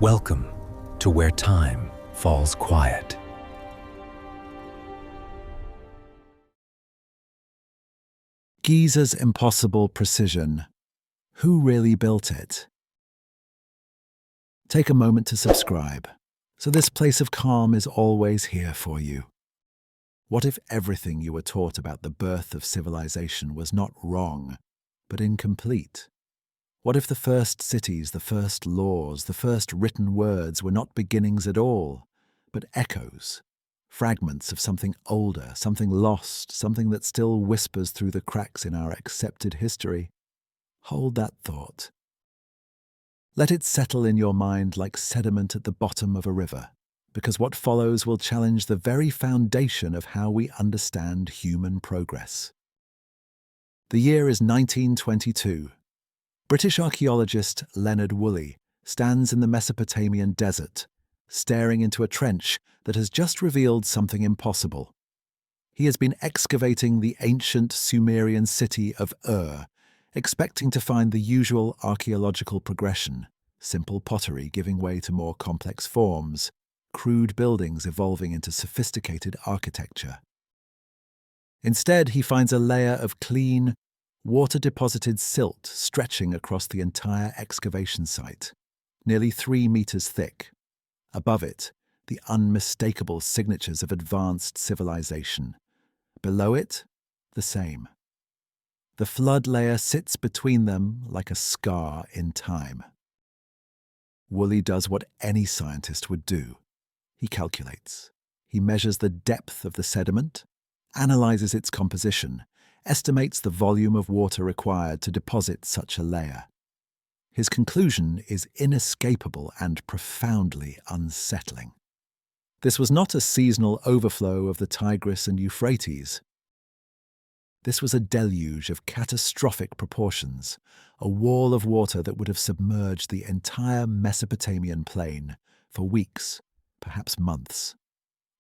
Welcome to where time falls quiet. Giza's impossible precision. Who really built it? Take a moment to subscribe, so this place of calm is always here for you. What if everything you were taught about the birth of civilization was not wrong, but incomplete? What if the first cities, the first laws, the first written words were not beginnings at all, but echoes, fragments of something older, something lost, something that still whispers through the cracks in our accepted history? Hold that thought. Let it settle in your mind like sediment at the bottom of a river, because what follows will challenge the very foundation of how we understand human progress. The year is 1922. British archaeologist Leonard Woolley stands in the Mesopotamian desert, staring into a trench that has just revealed something impossible. He has been excavating the ancient Sumerian city of Ur, expecting to find the usual archaeological progression: simple pottery giving way to more complex forms, crude buildings evolving into sophisticated architecture. Instead, he finds a layer of clean, water-deposited silt stretching across the entire excavation site, nearly 3 meters thick. Above it, the unmistakable signatures of advanced civilization. Below it, the same. The flood layer sits between them like a scar in time. Woolley does what any scientist would do. He calculates. He measures the depth of the sediment, analyzes its composition, estimates the volume of water required to deposit such a layer. His conclusion is inescapable and profoundly unsettling. This was not a seasonal overflow of the Tigris and Euphrates. This was a deluge of catastrophic proportions, a wall of water that would have submerged the entire Mesopotamian plain for weeks, perhaps months.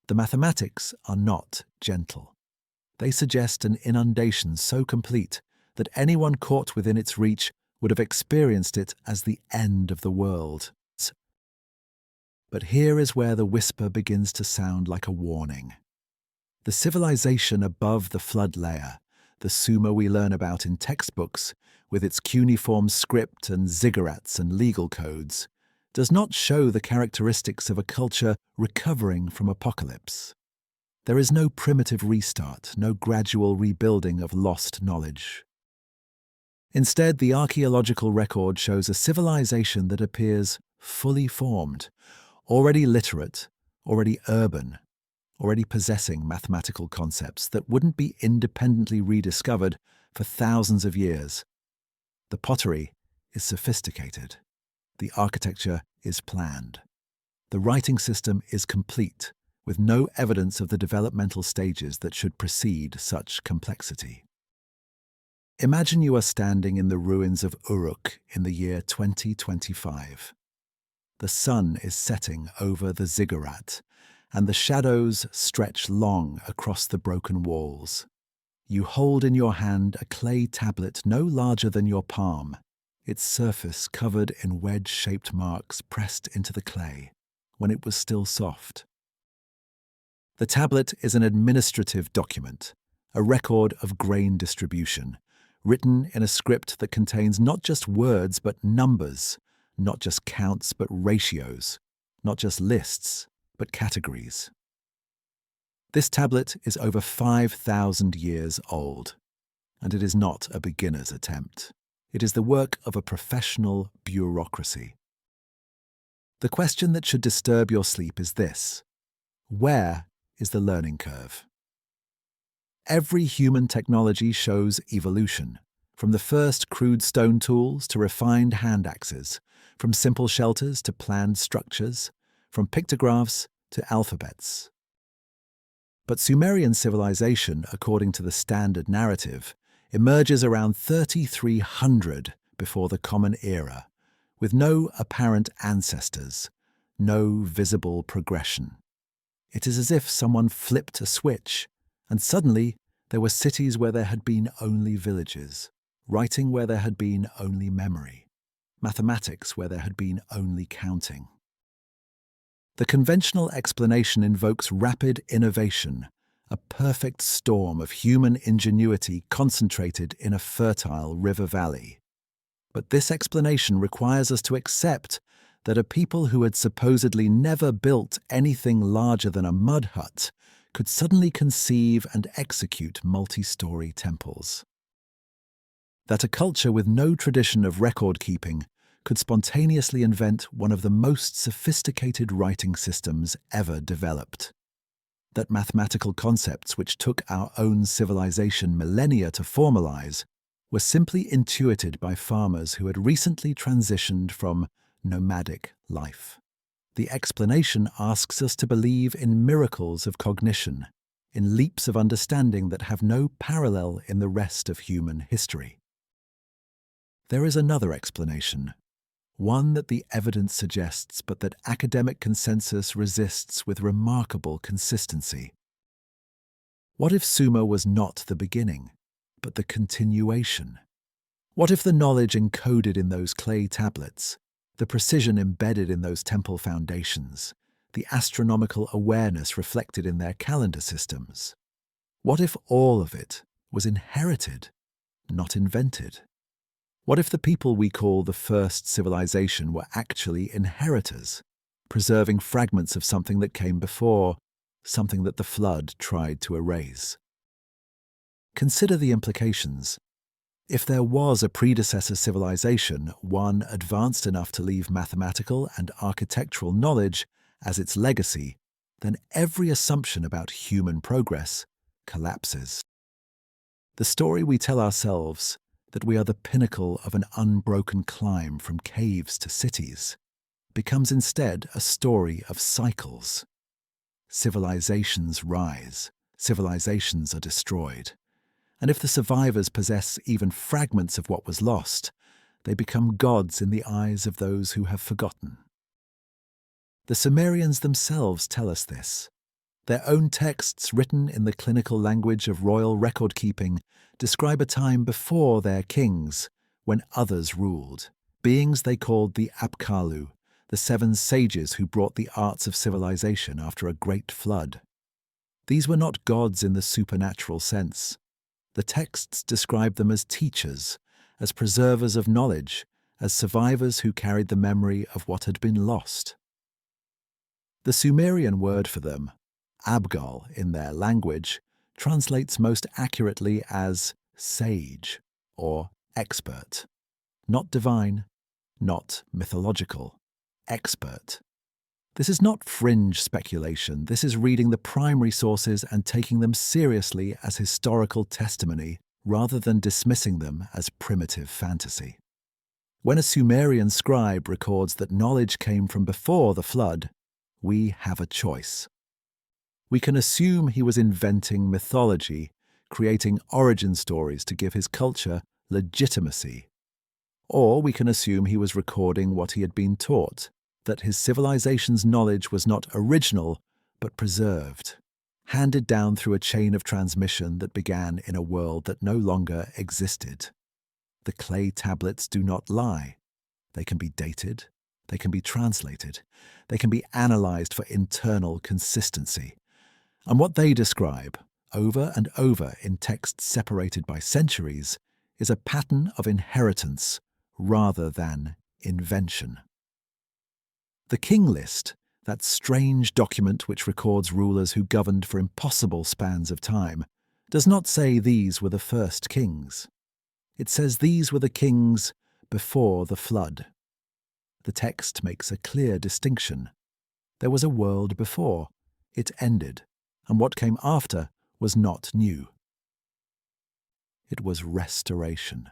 The mathematics are not gentle. They suggest an inundation so complete that anyone caught within its reach would have experienced it as the end of the world. But here is where the whisper begins to sound like a warning. The civilization above the flood layer, the Sumer we learn about in textbooks, with its cuneiform script and ziggurats and legal codes, does not show the characteristics of a culture recovering from apocalypse. There is no primitive restart, no gradual rebuilding of lost knowledge. Instead, the archaeological record shows a civilization that appears fully formed, already literate, already urban, already possessing mathematical concepts that wouldn't be independently rediscovered for thousands of years. The pottery is sophisticated. The architecture is planned. The writing system is complete, with no evidence of the developmental stages that should precede such complexity. Imagine you are standing in the ruins of Uruk in the year 2025. The sun is setting over the ziggurat, and the shadows stretch long across the broken walls. You hold in your hand a clay tablet no larger than your palm, its surface covered in wedge-shaped marks pressed into the clay when it was still soft. The tablet is an administrative document, a record of grain distribution, written in a script that contains not just words but numbers, not just counts but ratios, not just lists but categories. This tablet is over 5,000 years old, and it is not a beginner's attempt. It is the work of a professional bureaucracy. The question that should disturb your sleep is this: where is the learning curve? Every human technology shows evolution, from the first crude stone tools to refined hand axes, from simple shelters to planned structures, from pictographs to alphabets. But Sumerian civilization, according to the standard narrative, emerges around 3,300 before the Common Era, with no apparent ancestors, no visible progression. It is as if someone flipped a switch, and suddenly there were cities where there had been only villages, writing where there had been only memory, mathematics where there had been only counting. The conventional explanation invokes rapid innovation, a perfect storm of human ingenuity concentrated in a fertile river valley. But this explanation requires us to accept that a people who had supposedly never built anything larger than a mud hut could suddenly conceive and execute multi-story temples. That a culture with no tradition of record-keeping could spontaneously invent one of the most sophisticated writing systems ever developed. That mathematical concepts which took our own civilization millennia to formalize were simply intuited by farmers who had recently transitioned from nomadic life. The explanation asks us to believe in miracles of cognition, in leaps of understanding that have no parallel in the rest of human history. There is another explanation, one that the evidence suggests but that academic consensus resists with remarkable consistency. What if Sumer was not the beginning, but the continuation? What if the knowledge encoded in those clay tablets, the precision embedded in those temple foundations, the astronomical awareness reflected in their calendar systems? What if all of it was inherited, not invented? What if the people we call the first civilization were actually inheritors, preserving fragments of something that came before, something that the flood tried to erase? Consider the implications. If there was a predecessor civilization, one advanced enough to leave mathematical and architectural knowledge as its legacy, then every assumption about human progress collapses. The story we tell ourselves, that we are the pinnacle of an unbroken climb from caves to cities, becomes instead a story of cycles. Civilizations rise, civilizations are destroyed, and if the survivors possess even fragments of what was lost, they become gods in the eyes of those who have forgotten. The Sumerians themselves tell us this. Their own texts, written in the clinical language of royal record-keeping, describe a time before their kings, when others ruled, beings they called the Apkallu, the 7 sages who brought the arts of civilization after a great flood. These were not gods in the supernatural sense. The texts describe them as teachers, as preservers of knowledge, as survivors who carried the memory of what had been lost. The Sumerian word for them, Abgal in their language, translates most accurately as sage or expert. Not divine, not mythological, expert. This is not fringe speculation, this is reading the primary sources and taking them seriously as historical testimony rather than dismissing them as primitive fantasy. When a Sumerian scribe records that knowledge came from before the flood, we have a choice. We can assume he was inventing mythology, creating origin stories to give his culture legitimacy. Or we can assume he was recording what he had been taught, that his civilization's knowledge was not original, but preserved, handed down through a chain of transmission that began in a world that no longer existed. The clay tablets do not lie. They can be dated, they can be translated, they can be analyzed for internal consistency. And what they describe, over and over in texts separated by centuries, is a pattern of inheritance rather than invention. The King List, that strange document which records rulers who governed for impossible spans of time, does not say these were the first kings. It says these were the kings before the flood. The text makes a clear distinction. There was a world before, it ended, and what came after was not new. It was restoration.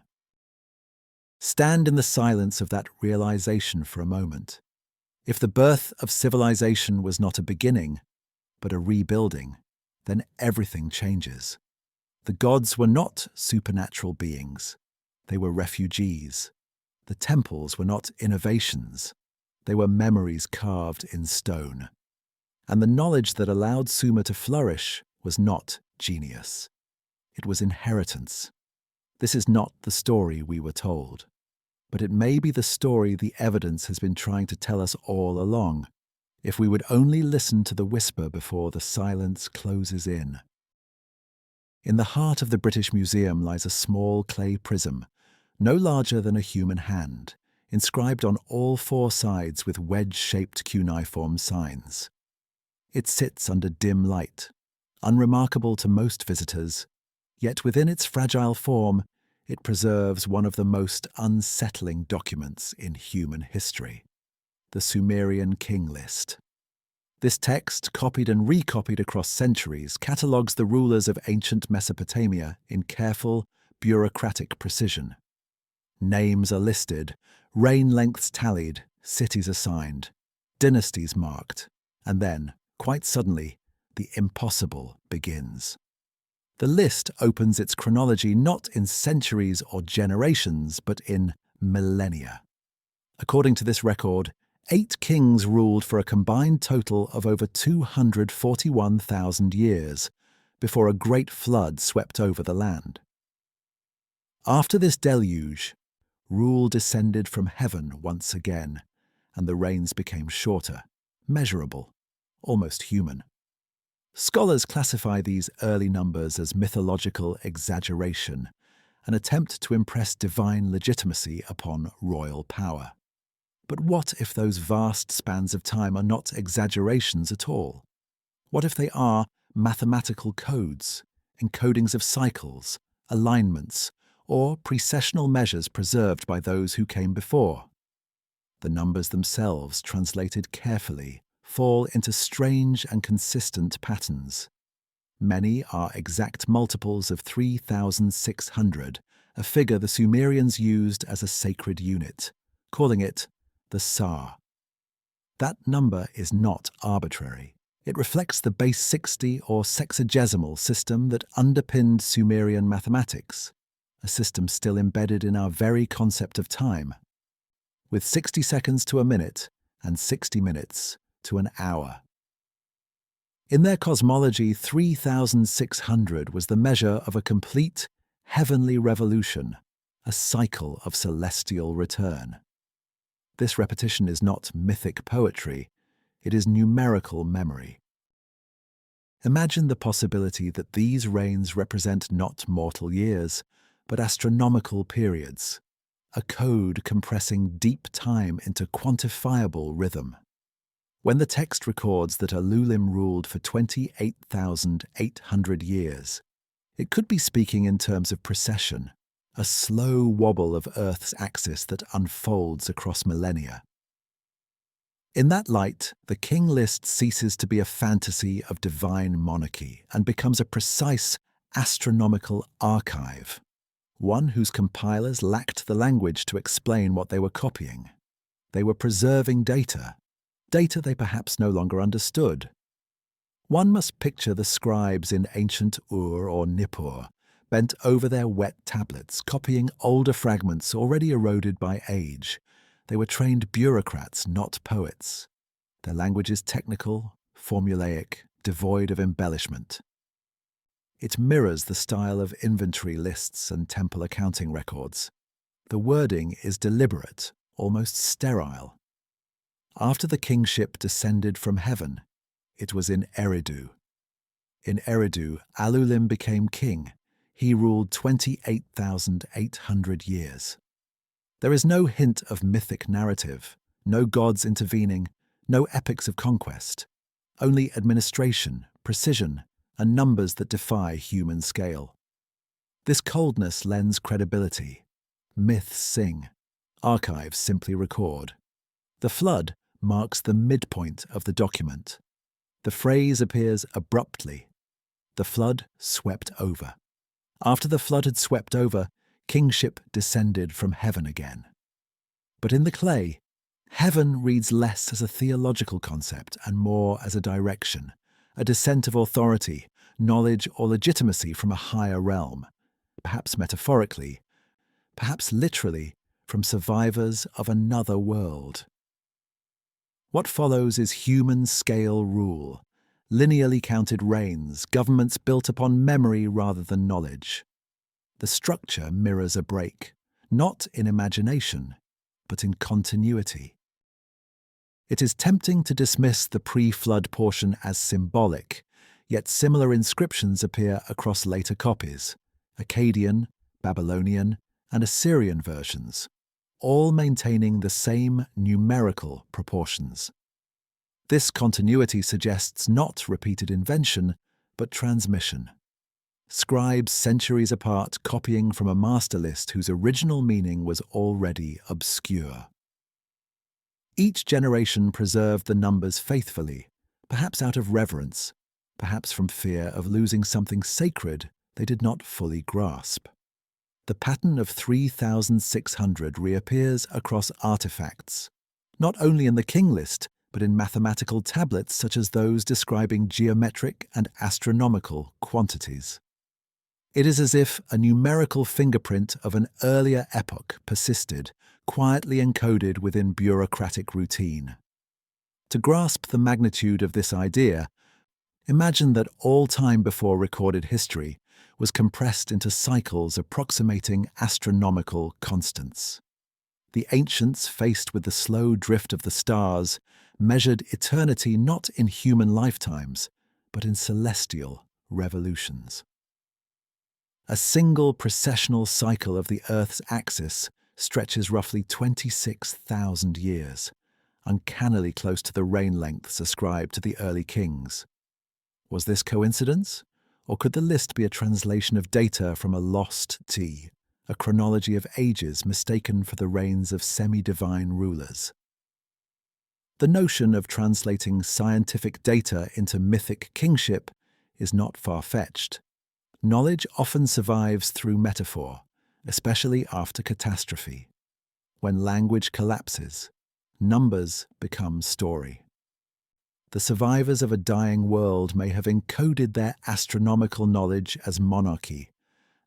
Stand in the silence of that realization for a moment. If the birth of civilization was not a beginning, but a rebuilding, then everything changes. The gods were not supernatural beings. They were refugees. The temples were not innovations. They were memories carved in stone. And the knowledge that allowed Sumer to flourish was not genius. It was inheritance. This is not the story we were told, but it may be the story the evidence has been trying to tell us all along. if we would only listen to the whisper before the silence closes in. In the heart of the British Museum lies a small clay prism, no larger than a human hand, inscribed on all four sides with wedge-shaped cuneiform signs. It sits under dim light, unremarkable to most visitors, yet within its fragile form, it preserves one of the most unsettling documents in human history, the Sumerian King List. This text, copied and recopied across centuries, catalogues the rulers of ancient Mesopotamia in careful, bureaucratic precision. Names are listed, reign lengths tallied, cities assigned, dynasties marked, and then, quite suddenly, the impossible begins. The list opens its chronology not in centuries or generations, but in millennia. According to this record, 8 kings ruled for a combined total of over 241,000 years before a great flood swept over the land. After this deluge, rule descended from heaven once again, and the reigns became shorter, measurable, almost human. Scholars classify these early numbers as mythological exaggeration, an attempt to impress divine legitimacy upon royal power. But what if those vast spans of time are not exaggerations at all? What if they are mathematical codes, encodings of cycles, alignments, or precessional measures preserved by those who came before? The numbers themselves, translated carefully, fall into strange and consistent patterns. Many are exact multiples of 3,600, a figure the Sumerians used as a sacred unit, calling it the Sa. That number is not arbitrary. It reflects the base 60 or sexagesimal system that underpinned Sumerian mathematics, a system still embedded in our very concept of time, with 60 seconds to a minute and 60 minutes to an hour. In their cosmology, 3,600 was the measure of a complete heavenly revolution, a cycle of celestial return. This repetition is not mythic poetry, it is numerical memory. Imagine the possibility that these reigns represent not mortal years, but astronomical periods, a code compressing deep time into quantifiable rhythm. When the text records that Alulim ruled for 28,800 years, it could be speaking in terms of precession, a slow wobble of Earth's axis that unfolds across millennia. In that light, the king list ceases to be a fantasy of divine monarchy and becomes a precise astronomical archive, one whose compilers lacked the language to explain what they were copying. They were preserving data they perhaps no longer understood. One must picture the scribes in ancient Ur or Nippur, bent over their wet tablets, copying older fragments already eroded by age. They were trained bureaucrats, not poets. Their language is technical, formulaic, devoid of embellishment. It mirrors the style of inventory lists and temple accounting records. The wording is deliberate, almost sterile. After the kingship descended from heaven, it was in Eridu. In Eridu, Alulim became king. He ruled 28,800 years. There is no hint of mythic narrative, no gods intervening, no epics of conquest, only administration, precision, and numbers that defy human scale. This coldness lends credibility. Myths sing, archives simply record. The flood marks the midpoint of the document. The phrase appears abruptly. The flood swept over. After the flood had swept over, kingship descended from heaven again. But in the clay, heaven reads less as a theological concept and more as a direction, a descent of authority, knowledge or legitimacy from a higher realm, perhaps metaphorically, perhaps literally, from survivors of another world. What follows is human-scale rule, linearly counted reigns, governments built upon memory rather than knowledge. The structure mirrors a break, not in imagination, but in continuity. It is tempting to dismiss the pre-flood portion as symbolic, yet similar inscriptions appear across later copies, Akkadian, Babylonian, and Assyrian versions, all maintaining the same numerical proportions. This continuity suggests not repeated invention, but transmission. Scribes centuries apart copying from a master list whose original meaning was already obscure. Each generation preserved the numbers faithfully, perhaps out of reverence, perhaps from fear of losing something sacred they did not fully grasp. The pattern of 3,600 reappears across artifacts, not only in the king list, but in mathematical tablets such as those describing geometric and astronomical quantities. It is as if a numerical fingerprint of an earlier epoch persisted, quietly encoded within bureaucratic routine. To grasp the magnitude of this idea, imagine that all time before recorded history was compressed into cycles approximating astronomical constants. The ancients, faced with the slow drift of the stars, measured eternity not in human lifetimes, but in celestial revolutions. A single precessional cycle of the Earth's axis stretches roughly 26,000 years, uncannily close to the reign lengths ascribed to the early kings. Was this coincidence? Or could the list be a translation of data from a lost tea, a chronology of ages mistaken for the reigns of semi-divine rulers? The notion of translating scientific data into mythic kingship is not far-fetched. Knowledge often survives through metaphor, especially after catastrophe. When language collapses, numbers become story. The survivors of a dying world may have encoded their astronomical knowledge as monarchy,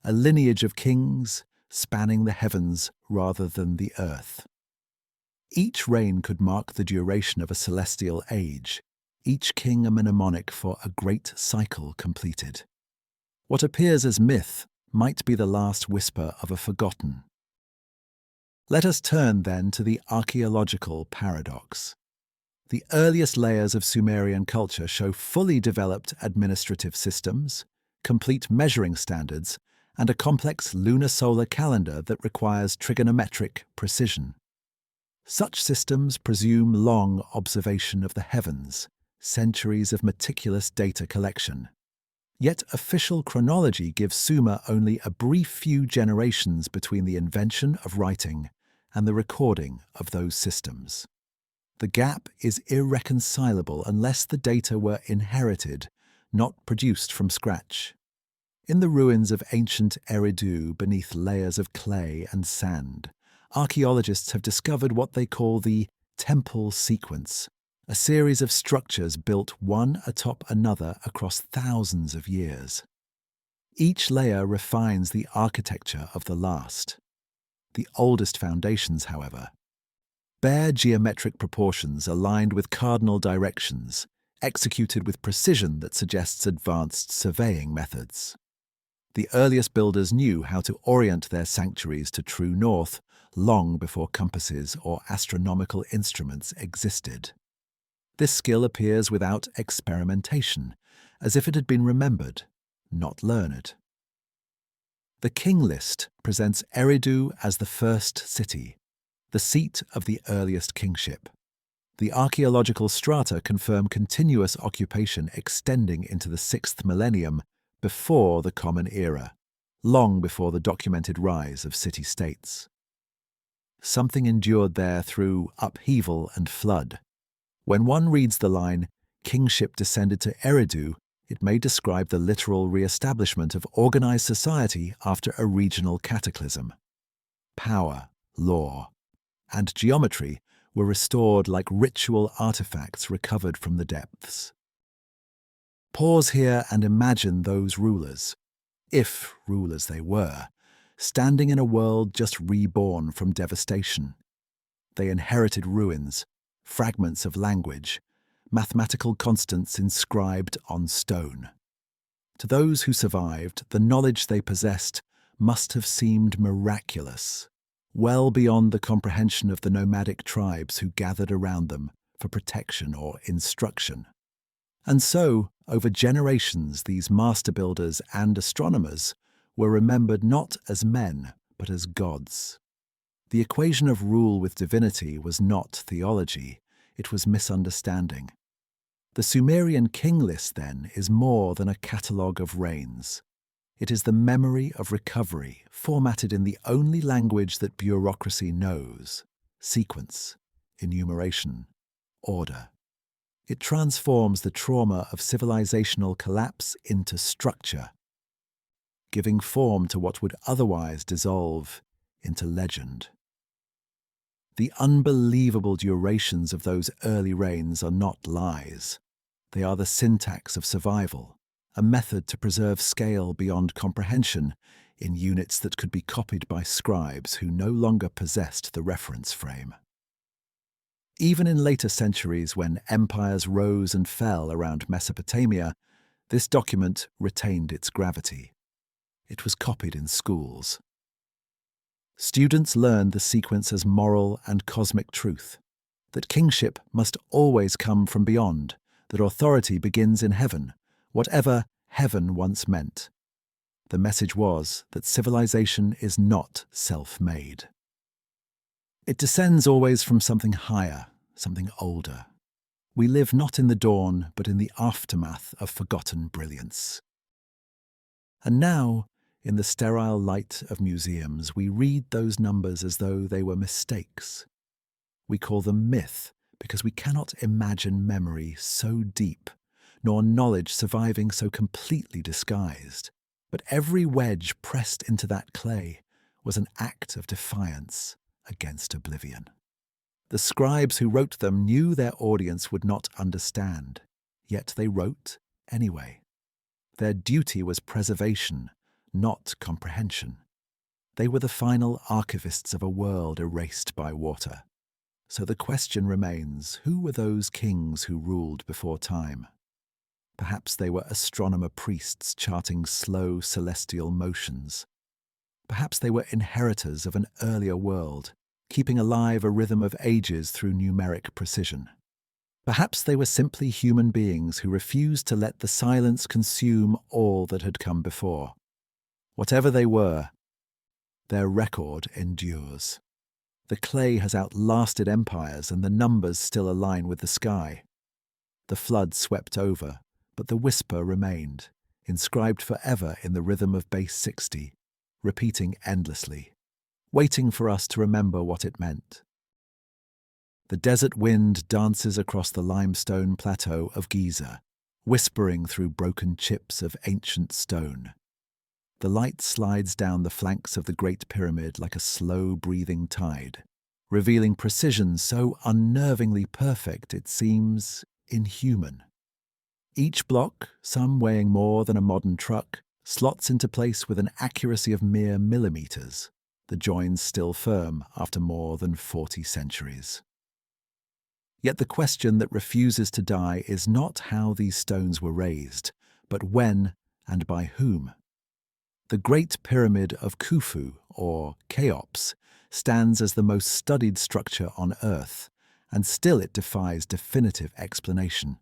a lineage of kings spanning the heavens rather than the earth. Each reign could mark the duration of a celestial age, each king a mnemonic for a great cycle completed. What appears as myth might be the last whisper of a forgotten. Let us turn then to the archaeological paradox. The earliest layers of Sumerian culture show fully developed administrative systems, complete measuring standards, and a complex lunar-solar calendar that requires trigonometric precision. Such systems presume long observation of the heavens, centuries of meticulous data collection. Yet official chronology gives Sumer only a brief few generations between the invention of writing and the recording of those systems. The gap is irreconcilable unless the data were inherited, not produced from scratch. In the ruins of ancient Eridu beneath layers of clay and sand, archaeologists have discovered what they call the temple sequence, a series of structures built one atop another across thousands of years. Each layer refines the architecture of the last. The oldest foundations, however, bear geometric proportions aligned with cardinal directions, executed with precision that suggests advanced surveying methods. The earliest builders knew how to orient their sanctuaries to true north long before compasses or astronomical instruments existed. This skill appears without experimentation, as if it had been remembered, not learned. The king list presents Eridu as the first city, the seat of the earliest kingship. The archaeological strata confirm continuous occupation extending into the 6th millennium before the Common Era, long before the documented rise of city-states. Something endured there through upheaval and flood. When one reads the line, "Kingship descended to Eridu," it may describe the literal re-establishment of organized society after a regional cataclysm. Power, law, and geometry were restored like ritual artifacts recovered from the depths. Pause here and imagine those rulers, if rulers they were, standing in a world just reborn from devastation. They inherited ruins, fragments of language, mathematical constants inscribed on stone. To those who survived, the knowledge they possessed must have seemed miraculous, well beyond the comprehension of the nomadic tribes who gathered around them for protection or instruction. And so, over generations, these master builders and astronomers were remembered not as men, but as gods. The equation of rule with divinity was not theology, it was misunderstanding. The Sumerian king list, then, is more than a catalogue of reigns. It is the memory of recovery, formatted in the only language that bureaucracy knows: sequence, enumeration, order. It transforms the trauma of civilizational collapse into structure, giving form to what would otherwise dissolve into legend. The unbelievable durations of those early reigns are not lies. They are the syntax of survival, a method to preserve scale beyond comprehension in units that could be copied by scribes who no longer possessed the reference frame. Even in later centuries, when empires rose and fell around Mesopotamia, this document retained its gravity. It was copied in schools. Students learned the sequence as moral and cosmic truth, that kingship must always come from beyond, that authority begins in heaven, whatever heaven once meant. The message was that civilization is not self-made. It descends always from something higher, something older. We live not in the dawn, but in the aftermath of forgotten brilliance. And now, in the sterile light of museums, we read those numbers as though they were mistakes. We call them myth because we cannot imagine memory so deep, nor knowledge surviving so completely disguised. But every wedge pressed into that clay was an act of defiance against oblivion. The scribes who wrote them knew their audience would not understand, yet they wrote anyway. Their duty was preservation, not comprehension. They were the final archivists of a world erased by water. So the question remains, who were those kings who ruled before time? Perhaps they were astronomer priests charting slow celestial motions. Perhaps they were inheritors of an earlier world, keeping alive a rhythm of ages through numeric precision. Perhaps they were simply human beings who refused to let the silence consume all that had come before. Whatever they were, their record endures. The clay has outlasted empires, and the numbers still align with the sky. The flood swept over, but the whisper remained, inscribed forever in the rhythm of base 60, repeating endlessly, waiting for us to remember what it meant. The desert wind dances across the limestone plateau of Giza, whispering through broken chips of ancient stone. The light slides down the flanks of the Great Pyramid like a slow-breathing tide, revealing precision so unnervingly perfect it seems inhuman. Each block, some weighing more than a modern truck, slots into place with an accuracy of mere millimeters, the joins still firm after more than 40 centuries. Yet the question that refuses to die is not how these stones were raised, but when and by whom. The Great Pyramid of Khufu, or Cheops, stands as the most studied structure on Earth, and still it defies definitive explanation.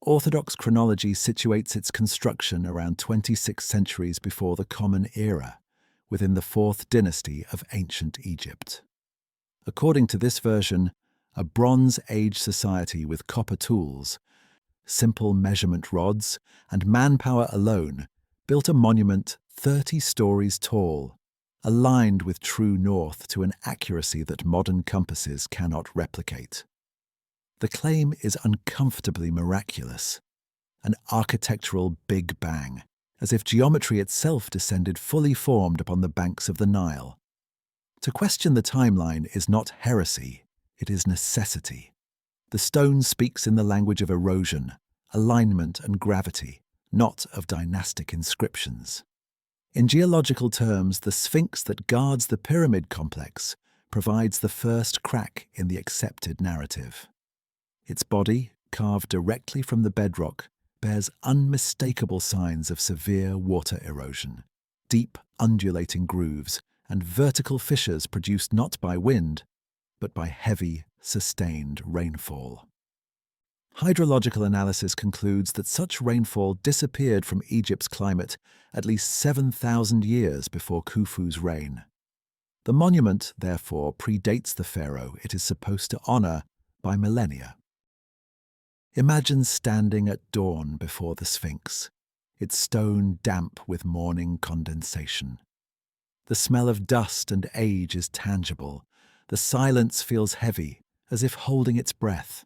Orthodox chronology situates its construction around 26 centuries before the Common Era, within the 4th dynasty of ancient Egypt. According to this version, a Bronze Age society with copper tools, simple measurement rods, and manpower alone built a monument 30 stories tall, aligned with true north to an accuracy that modern compasses cannot replicate. The claim is uncomfortably miraculous, an architectural Big Bang, as if geometry itself descended fully formed upon the banks of the Nile. To question the timeline is not heresy, it is necessity. The stone speaks in the language of erosion, alignment and gravity, not of dynastic inscriptions. In geological terms, the sphinx that guards the pyramid complex provides the first crack in the accepted narrative. Its body, carved directly from the bedrock, bears unmistakable signs of severe water erosion, deep undulating grooves, and vertical fissures produced not by wind, but by heavy, sustained rainfall. Hydrological analysis concludes that such rainfall disappeared from Egypt's climate at least 7,000 years before Khufu's reign. The monument, therefore, predates the pharaoh it is supposed to honor by millennia. Imagine standing at dawn before the Sphinx, its stone damp with morning condensation. The smell of dust and age is tangible. The silence feels heavy, as if holding its breath.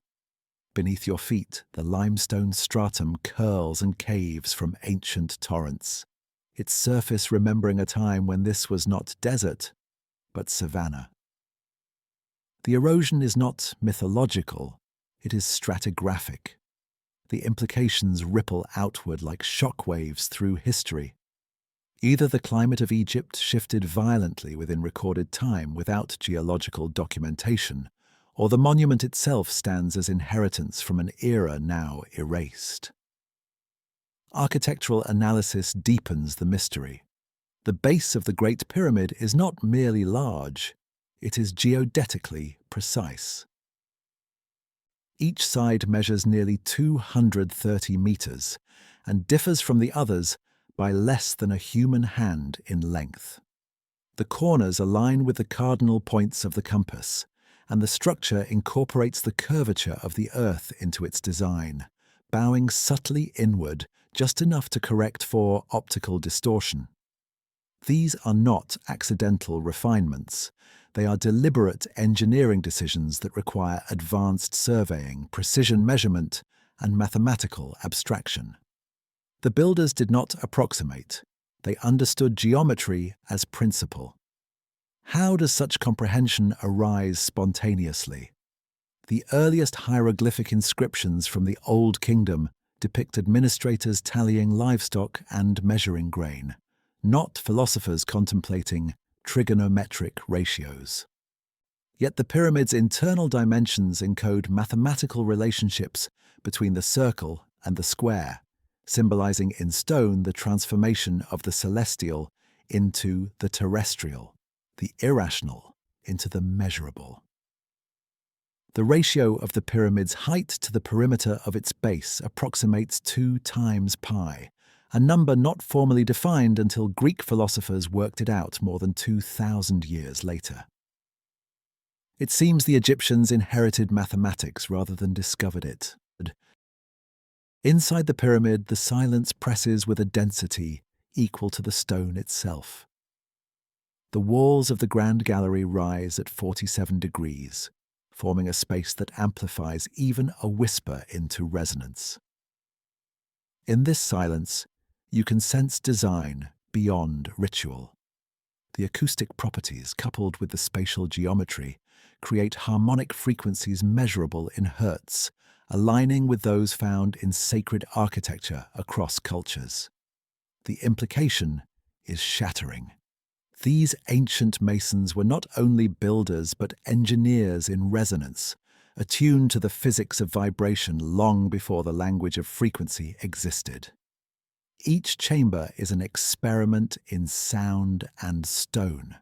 Beneath your feet, the limestone stratum curls and caves from ancient torrents, its surface remembering a time when this was not desert, but savanna. The erosion is not mythological, it is stratigraphic. The implications ripple outward like shock waves through history. Either the climate of Egypt shifted violently within recorded time without geological documentation, or the monument itself stands as inheritance from an era now erased. Architectural analysis deepens the mystery. The base of the Great Pyramid is not merely large, it is geodetically precise. Each side measures nearly 230 meters and differs from the others by less than a human hand in length. The corners align with the cardinal points of the compass, and the structure incorporates the curvature of the earth into its design, bowing subtly inward just enough to correct for optical distortion. These are not accidental refinements. They are deliberate engineering decisions that require advanced surveying, precision measurement, and mathematical abstraction. The builders did not approximate. They understood geometry as principle. How does such comprehension arise spontaneously? The earliest hieroglyphic inscriptions from the Old Kingdom depict administrators tallying livestock and measuring grain, not philosophers contemplating trigonometric ratios. Yet the pyramid's internal dimensions encode mathematical relationships between the circle and the square, symbolizing in stone the transformation of the celestial into the terrestrial, the irrational into the measurable. The ratio of the pyramid's height to the perimeter of its base approximates 2 times pi, a number not formally defined until Greek philosophers worked it out more than 2,000 years later. It seems the Egyptians inherited mathematics rather than discovered it. Inside the pyramid, the silence presses with a density equal to the stone itself. The walls of the Grand Gallery rise at 47 degrees, forming a space that amplifies even a whisper into resonance. In this silence, you can sense design beyond ritual. The acoustic properties, coupled with the spatial geometry, create harmonic frequencies measurable in hertz, aligning with those found in sacred architecture across cultures. The implication is shattering. These ancient masons were not only builders but engineers in resonance, attuned to the physics of vibration long before the language of frequency existed. Each chamber is an experiment in sound and stone.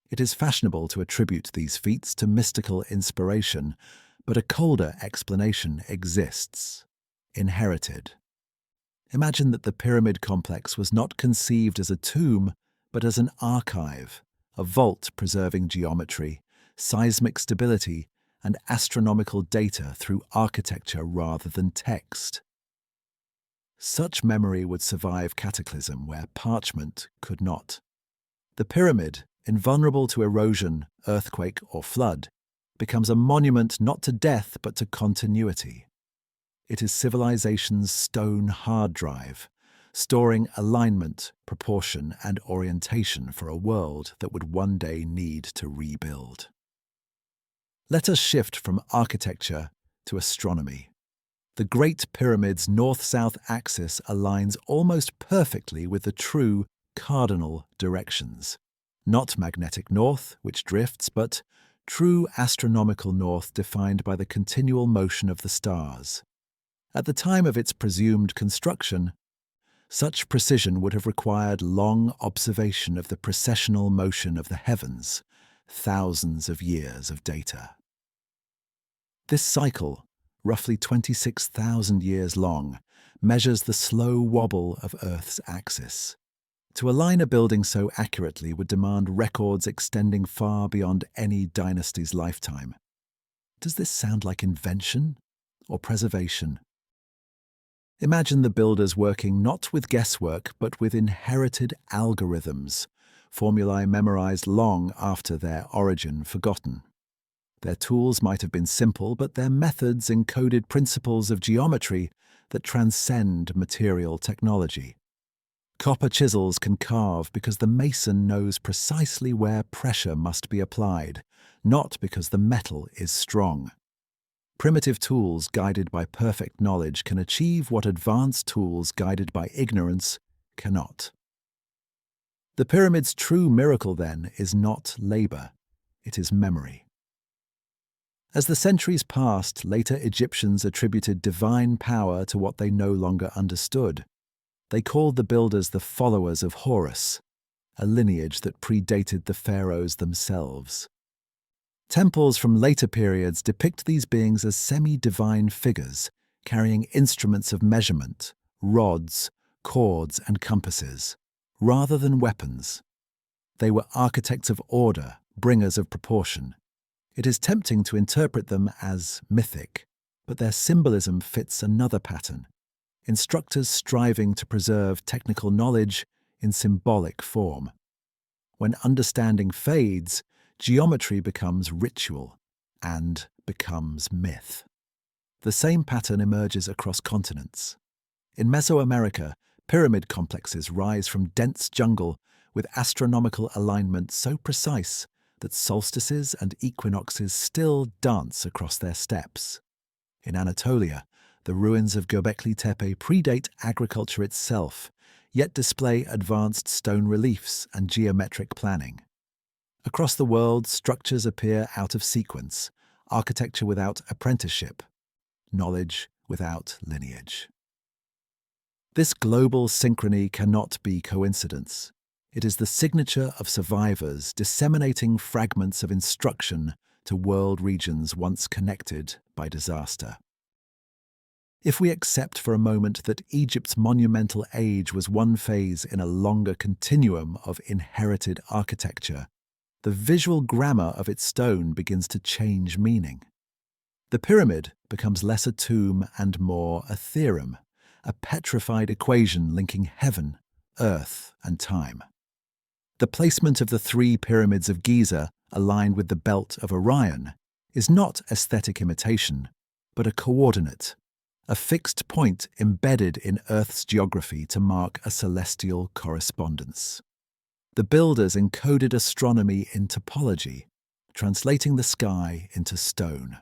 It is fashionable to attribute these feats to mystical inspiration, but a colder explanation exists: inherited. Imagine that the pyramid complex was not conceived as a tomb, but as an archive, a vault preserving geometry, seismic stability, and astronomical data through architecture rather than text. Such memory would survive cataclysm where parchment could not. The pyramid, invulnerable to erosion, earthquake, or flood, becomes a monument not to death but to continuity. It is civilization's stone hard drive, storing alignment, proportion, and orientation for a world that would one day need to rebuild. Let us shift from architecture to astronomy. The Great Pyramid's north-south axis aligns almost perfectly with the true cardinal directions. Not magnetic north, which drifts, but true astronomical north defined by the continual motion of the stars. At the time of its presumed construction, such precision would have required long observation of the precessional motion of the heavens, thousands of years of data. This cycle, roughly 26,000 years long, measures the slow wobble of Earth's axis. To align a building so accurately would demand records extending far beyond any dynasty's lifetime. Does this sound like invention or preservation? Imagine the builders working not with guesswork but with inherited algorithms, formulae memorized long after their origin forgotten. Their tools might have been simple, but their methods encoded principles of geometry that transcend material technology. Copper chisels can carve because the mason knows precisely where pressure must be applied, not because the metal is strong. Primitive tools guided by perfect knowledge can achieve what advanced tools guided by ignorance cannot. The pyramid's true miracle, then, is not labor, it is memory. As the centuries passed, later Egyptians attributed divine power to what they no longer understood. They called the builders the followers of Horus, a lineage that predated the pharaohs themselves. Temples from later periods depict these beings as semi-divine figures, carrying instruments of measurement, rods, cords, and compasses, rather than weapons. They were architects of order, bringers of proportion. It is tempting to interpret them as mythic, but their symbolism fits another pattern: instructors striving to preserve technical knowledge in symbolic form. When understanding fades, geometry becomes ritual and becomes myth. The same pattern emerges across continents. In Mesoamerica, pyramid complexes rise from dense jungle with astronomical alignment so precise that solstices and equinoxes still dance across their steps. In Anatolia, the ruins of Göbekli Tepe predate agriculture itself, yet display advanced stone reliefs and geometric planning. Across the world, structures appear out of sequence, architecture without apprenticeship, knowledge without lineage. This global synchrony cannot be coincidence. It is the signature of survivors disseminating fragments of instruction to world regions once connected by disaster. If we accept for a moment that Egypt's monumental age was one phase in a longer continuum of inherited architecture, the visual grammar of its stone begins to change meaning. The pyramid becomes less a tomb and more a theorem, a petrified equation linking heaven, earth, and time. The placement of the three pyramids of Giza, aligned with the belt of Orion, is not aesthetic imitation, but a coordinate, a fixed point embedded in Earth's geography to mark a celestial correspondence. The builders encoded astronomy in topology, translating the sky into stone.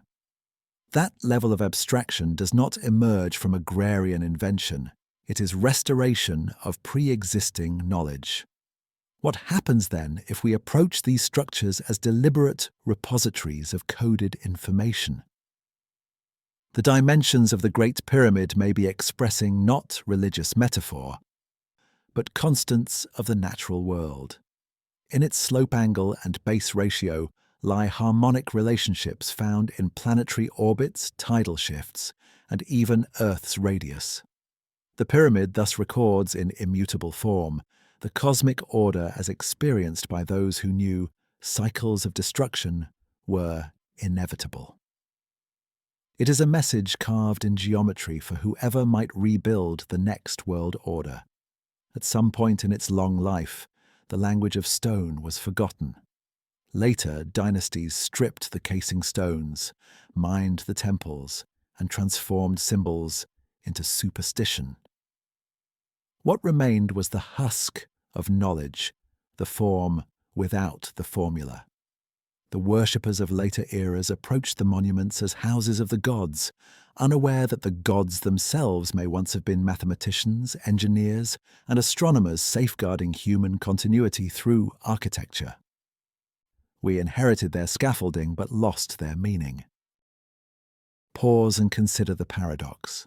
That level of abstraction does not emerge from agrarian invention. It is restoration of pre-existing knowledge. What happens then if we approach these structures as deliberate repositories of coded information? The dimensions of the Great Pyramid may be expressing not religious metaphor, but constants of the natural world. In its slope angle and base ratio lie harmonic relationships found in planetary orbits, tidal shifts, and even Earth's radius. The pyramid thus records in immutable form the cosmic order as experienced by those who knew cycles of destruction were inevitable. It is a message carved in geometry for whoever might rebuild the next world order. At some point in its long life, the language of stone was forgotten. Later, dynasties stripped the casing stones, mined the temples, and transformed symbols into superstition. What remained was the husk of knowledge, the form without the formula. The worshippers of later eras approached the monuments as houses of the gods, unaware that the gods themselves may once have been mathematicians, engineers, and astronomers safeguarding human continuity through architecture. We inherited their scaffolding but lost their meaning. Pause and consider the paradox.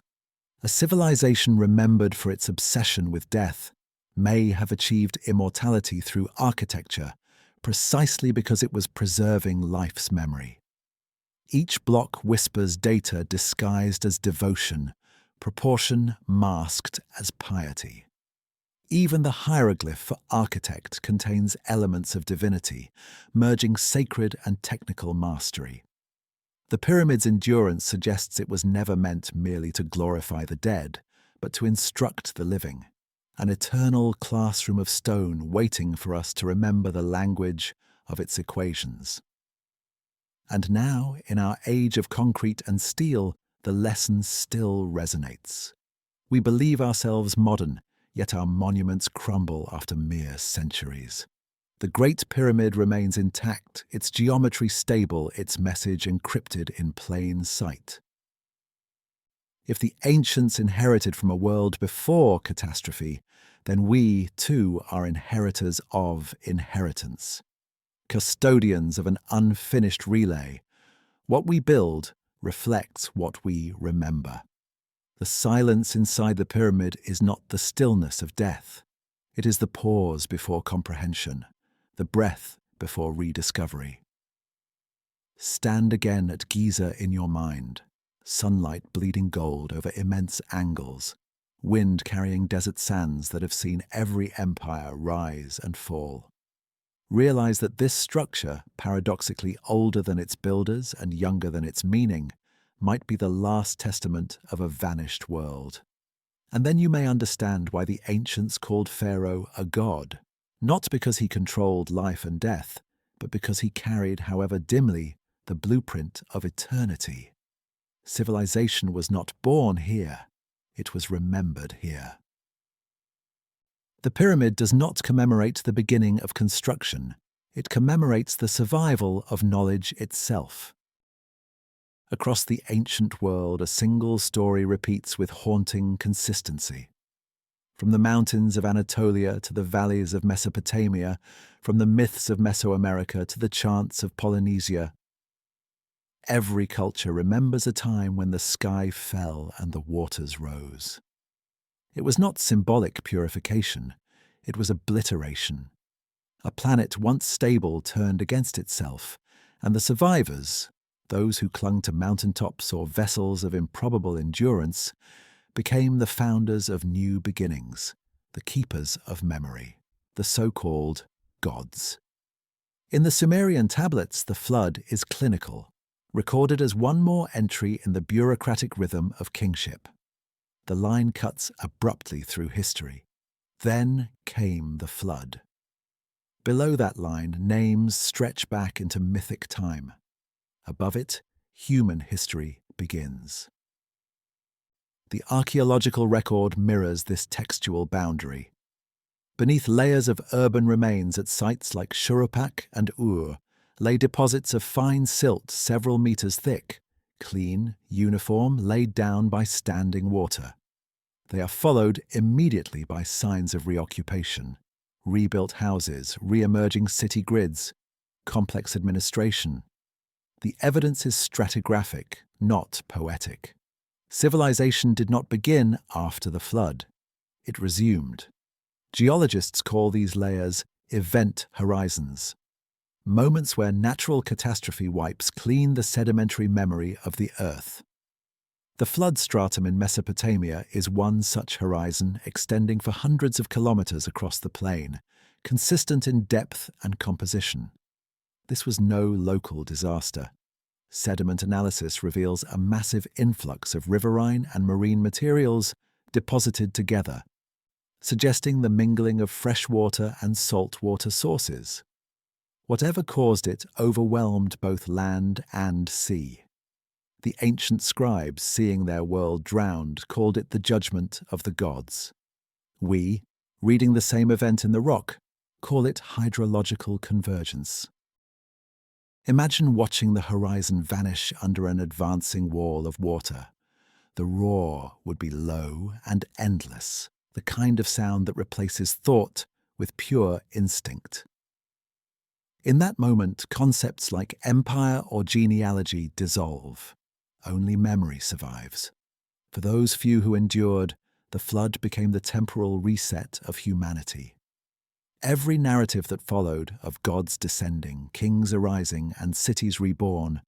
A civilization remembered for its obsession with death may have achieved immortality through architecture, precisely because it was preserving life's memory. Each block whispers data disguised as devotion, proportion masked as piety. Even the hieroglyph for architect contains elements of divinity, merging sacred and technical mastery. The pyramid's endurance suggests it was never meant merely to glorify the dead, but to instruct the living, an eternal classroom of stone waiting for us to remember the language of its equations. And now, in our age of concrete and steel, the lesson still resonates. We believe ourselves modern, yet our monuments crumble after mere centuries. The Great Pyramid remains intact, its geometry stable, its message encrypted in plain sight. If the ancients inherited from a world before catastrophe, then we, too, are inheritors of inheritance, custodians of an unfinished relay. What we build reflects what we remember. The silence inside the pyramid is not the stillness of death. It is the pause before comprehension, the breath before rediscovery. Stand again at Giza in your mind, sunlight bleeding gold over immense angles, wind carrying desert sands that have seen every empire rise and fall. Realize that this structure, paradoxically older than its builders and younger than its meaning, might be the last testament of a vanished world. And then you may understand why the ancients called Pharaoh a god, not because he controlled life and death, but because he carried, however dimly, the blueprint of eternity. Civilization was not born here, it was remembered here. The pyramid does not commemorate the beginning of construction, it commemorates the survival of knowledge itself. Across the ancient world, a single story repeats with haunting consistency. From the mountains of Anatolia to the valleys of Mesopotamia, from the myths of Mesoamerica to the chants of Polynesia, every culture remembers a time when the sky fell and the waters rose. It was not symbolic purification, it was obliteration. A planet once stable turned against itself, and the survivors, those who clung to mountaintops or vessels of improbable endurance, became the founders of new beginnings, the keepers of memory, the so-called gods. In the Sumerian tablets, the flood is clinical, recorded as one more entry in the bureaucratic rhythm of kingship. The line cuts abruptly through history. Then came the flood. Below that line, names stretch back into mythic time. Above it, human history begins. The archaeological record mirrors this textual boundary. Beneath layers of urban remains at sites like Shurupak and Ur lay deposits of fine silt several meters thick, clean, uniform, laid down by standing water. They are followed immediately by signs of reoccupation, rebuilt houses, re-emerging city grids, complex administration. The evidence is stratigraphic, not poetic. Civilization did not begin after the flood. It resumed. Geologists call these layers event horizons, moments where natural catastrophe wipes clean the sedimentary memory of the Earth. The flood stratum in Mesopotamia is one such horizon extending for hundreds of kilometers across the plain, consistent in depth and composition. This was no local disaster. Sediment analysis reveals a massive influx of riverine and marine materials deposited together, suggesting the mingling of freshwater and saltwater sources. Whatever caused it overwhelmed both land and sea. The ancient scribes, seeing their world drowned, called it the judgment of the gods. We, reading the same event in the rock, call it hydrological convergence. Imagine watching the horizon vanish under an advancing wall of water. The roar would be low and endless, the kind of sound that replaces thought with pure instinct. In that moment, concepts like empire or genealogy dissolve. Only memory survives. For those few who endured, the flood became the temporal reset of humanity. Every narrative that followed of gods descending, kings arising, and cities reborn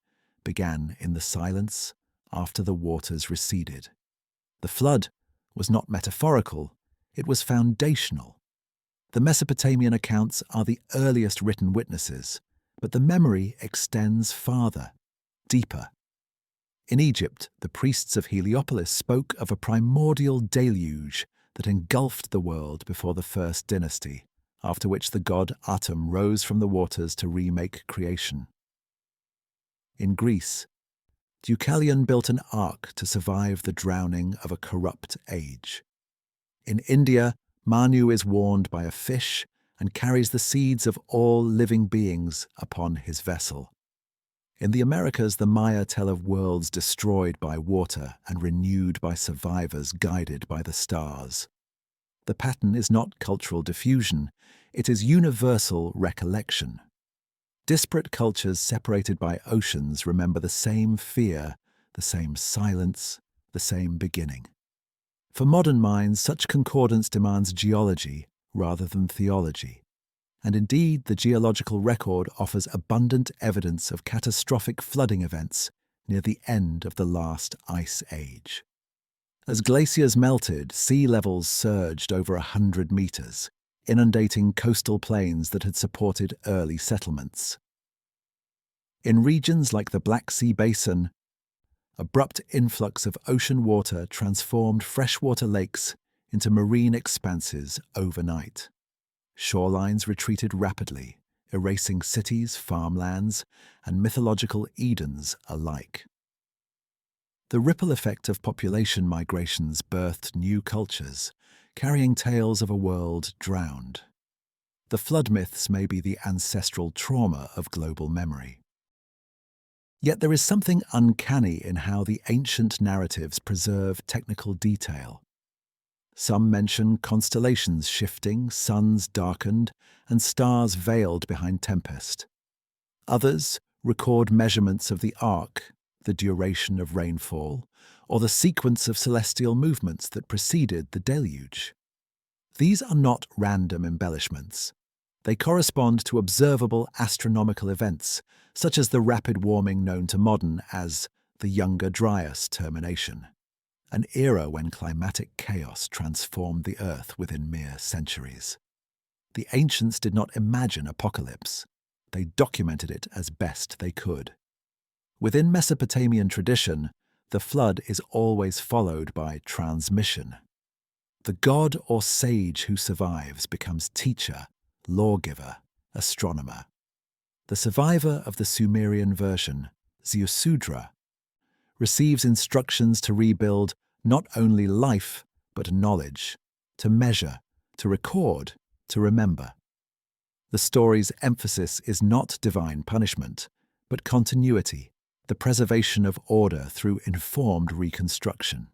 began in the silence after the waters receded. The flood was not metaphorical, it was foundational. The Mesopotamian accounts are the earliest written witnesses, but the memory extends farther, deeper. In Egypt, the priests of Heliopolis spoke of a primordial deluge that engulfed the world before the first dynasty, after which the god Atum rose from the waters to remake creation. In Greece, Deucalion built an ark to survive the drowning of a corrupt age. In India, Manu is warned by a fish and carries the seeds of all living beings upon his vessel. In the Americas, the Maya tell of worlds destroyed by water and renewed by survivors guided by the stars. The pattern is not cultural diffusion, it is universal recollection. Disparate cultures separated by oceans remember the same fear, the same silence, the same beginning. For modern minds, such concordance demands geology rather than theology. And indeed, the geological record offers abundant evidence of catastrophic flooding events near the end of the last ice age. As glaciers melted, sea levels surged over 100 meters, inundating coastal plains that had supported early settlements. In regions like the Black Sea Basin, abrupt influx of ocean water transformed freshwater lakes into marine expanses overnight. Shorelines retreated rapidly, erasing cities, farmlands, and mythological Edens alike. The ripple effect of population migrations birthed new cultures, carrying tales of a world drowned. The flood myths may be the ancestral trauma of global memory. Yet there is something uncanny in how the ancient narratives preserve technical detail. Some mention constellations shifting, suns darkened, and stars veiled behind tempest. Others record measurements of the arc, the duration of rainfall, or the sequence of celestial movements that preceded the deluge. These are not random embellishments. They correspond to observable astronomical events, such as the rapid warming known to modern as the Younger Dryas termination, an era when climatic chaos transformed the Earth within mere centuries. The ancients did not imagine apocalypse. They documented it as best they could. Within Mesopotamian tradition, the flood is always followed by transmission. The god or sage who survives becomes teacher, lawgiver, astronomer. The survivor of the Sumerian version, Ziusudra, receives instructions to rebuild not only life, but knowledge, to measure, to record, to remember. The story's emphasis is not divine punishment, but continuity, the preservation of order through informed reconstruction.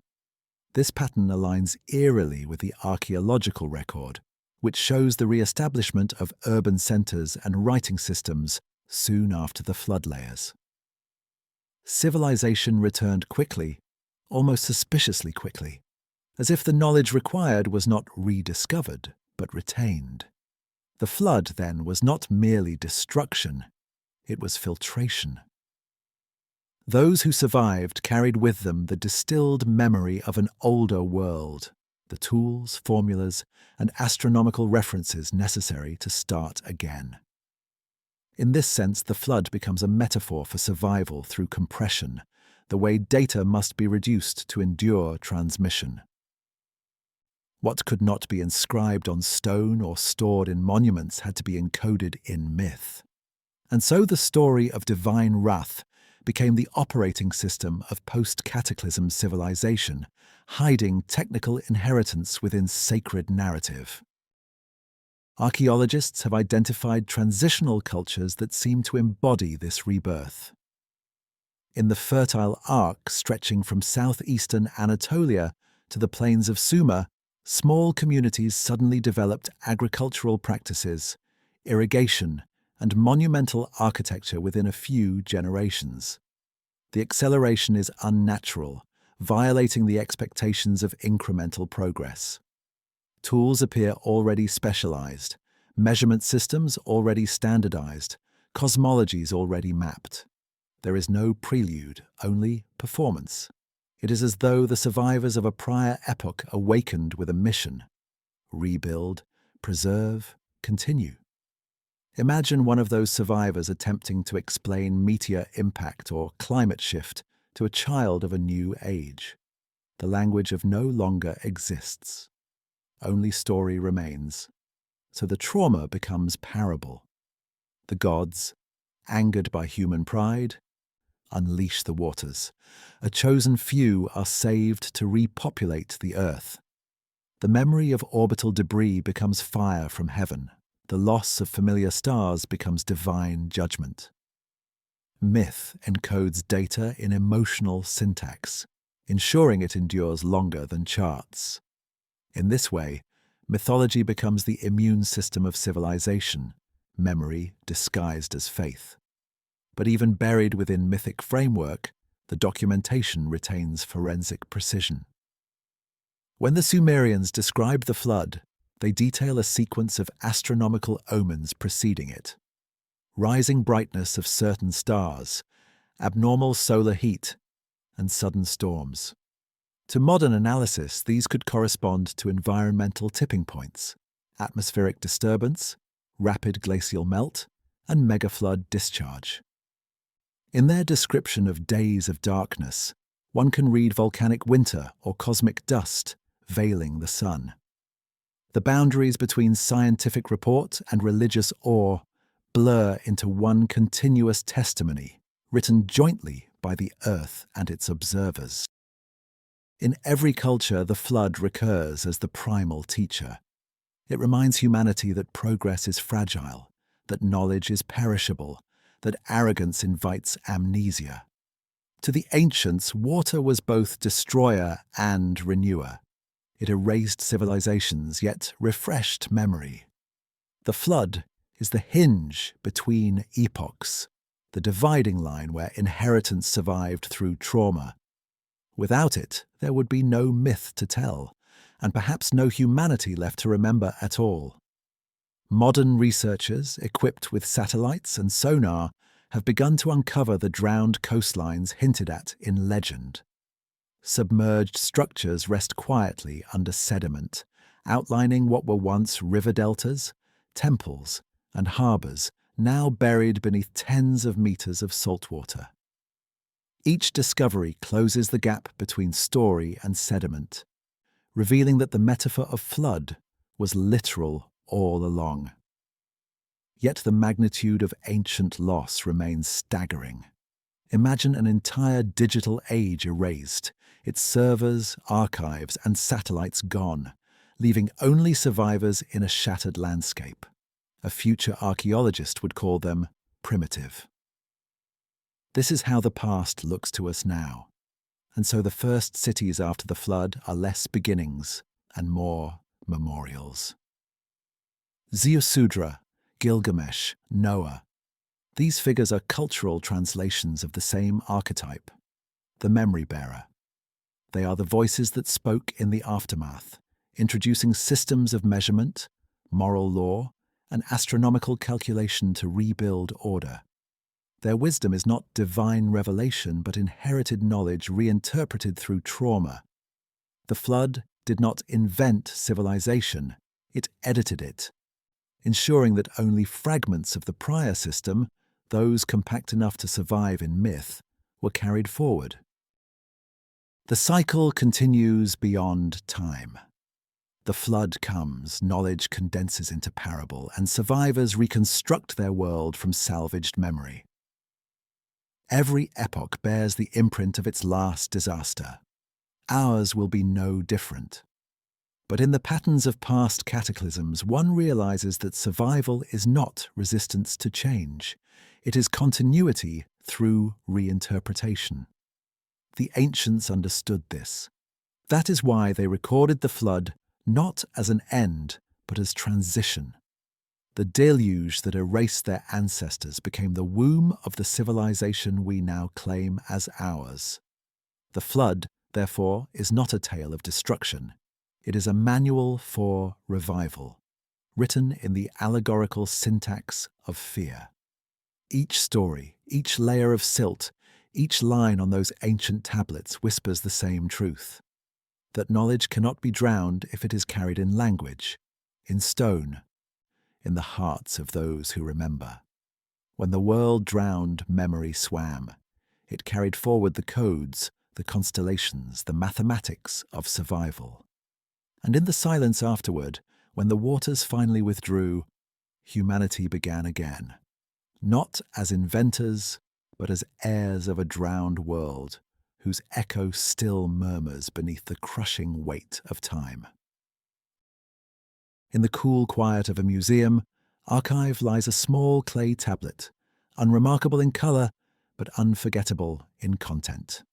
This pattern aligns eerily with the archaeological record, which shows the re-establishment of urban centers and writing systems soon after the flood layers. Civilization returned quickly, almost suspiciously quickly, as if the knowledge required was not rediscovered, but retained. The flood, then, was not merely destruction, it was filtration. Those who survived carried with them the distilled memory of an older world, the tools, formulas, and astronomical references necessary to start again. In this sense, the flood becomes a metaphor for survival through compression, the way data must be reduced to endure transmission. What could not be inscribed on stone or stored in monuments had to be encoded in myth. And so the story of divine wrath became the operating system of post-cataclysm civilization, hiding technical inheritance within sacred narrative. Archaeologists have identified transitional cultures that seem to embody this rebirth. In the fertile arc stretching from southeastern Anatolia to the plains of Sumer, small communities suddenly developed agricultural practices, irrigation, and monumental architecture within a few generations. The acceleration is unnatural, violating the expectations of incremental progress. Tools appear already specialized, Measurement systems already standardized, cosmologies already mapped. There is no prelude, only performance. It is as though the survivors of a prior epoch awakened with a mission: rebuild, preserve, continue. Imagine one of those survivors attempting to explain meteor impact or climate shift to a child of a new age. The language of no longer exists. Only story remains. So the trauma becomes parable. The gods, angered by human pride, unleash the waters. A chosen few are saved to repopulate the earth. The memory of orbital debris becomes fire from heaven. The loss of familiar stars becomes divine judgment. Myth encodes data in emotional syntax, ensuring it endures longer than charts. In this way, mythology becomes the immune system of civilization, memory disguised as faith. But even buried within mythic framework, the documentation retains forensic precision. When the Sumerians describe the flood, they detail a sequence of astronomical omens preceding it. Rising brightness of certain stars, abnormal solar heat, and sudden storms. To modern analysis, these could correspond to environmental tipping points: atmospheric disturbance, rapid glacial melt, and megaflood discharge. In their description of days of darkness, one can read volcanic winter or cosmic dust veiling the sun. The boundaries between scientific report and religious awe blur into one continuous testimony, written jointly by the earth and its observers. In every culture, the flood recurs as the primal teacher. It reminds humanity that progress is fragile, that knowledge is perishable, that arrogance invites amnesia. To the ancients, water was both destroyer and renewer. It erased civilizations, yet refreshed memory. The flood is the hinge between epochs, the dividing line where inheritance survived through trauma. Without it, there would be no myth to tell, and perhaps no humanity left to remember at all. Modern researchers, equipped with satellites and sonar, have begun to uncover the drowned coastlines hinted at in legend. Submerged structures rest quietly under sediment, outlining what were once river deltas, temples, and harbours, now buried beneath tens of meters of saltwater. Each discovery closes the gap between story and sediment, revealing that the metaphor of flood was literal all along. Yet the magnitude of ancient loss remains staggering. Imagine an entire digital age erased, its servers, archives, and satellites gone, leaving only survivors in a shattered landscape. A future archaeologist would call them primitive. This is how the past looks to us now. And so the first cities after the flood are less beginnings and more memorials. Ziusudra, Gilgamesh, Noah. These figures are cultural translations of the same archetype, the memory bearer. They are the voices that spoke in the aftermath, introducing systems of measurement, moral law, and astronomical calculation to rebuild order. Their wisdom is not divine revelation, but inherited knowledge reinterpreted through trauma. The flood did not invent civilization, it edited it, ensuring that only fragments of the prior system, those compact enough to survive in myth, were carried forward. The cycle continues beyond time. The flood comes, knowledge condenses into parable, and survivors reconstruct their world from salvaged memory. Every epoch bears the imprint of its last disaster. Ours will be no different. But in the patterns of past cataclysms, one realizes that survival is not resistance to change. It is continuity through reinterpretation. The ancients understood this. That is why they recorded the flood not as an end, but as transition. The deluge that erased their ancestors became the womb of the civilization we now claim as ours. The flood, therefore, is not a tale of destruction. It is a manual for revival. written in the allegorical syntax of fear. Each story, each layer of silt, each line on those ancient tablets whispers the same truth: that knowledge cannot be drowned if it is carried in language, in stone, in the hearts of those who remember. When the world drowned, memory swam. It carried forward the codes, the constellations, the mathematics of survival. And in the silence afterward, when the waters finally withdrew, humanity began again, not as inventors, but as heirs of a drowned world whose echo still murmurs beneath the crushing weight of time. In the cool quiet of a museum archive lies a small clay tablet, unremarkable in colour, but unforgettable in content.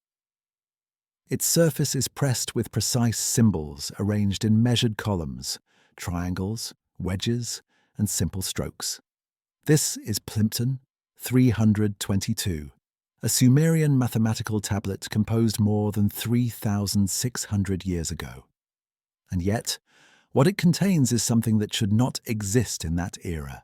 Its surface is pressed with precise symbols arranged in measured columns, triangles, wedges, and simple strokes. This is Plimpton 322, a Sumerian mathematical tablet composed more than 3,600 years ago. And yet, what it contains is something that should not exist in that era: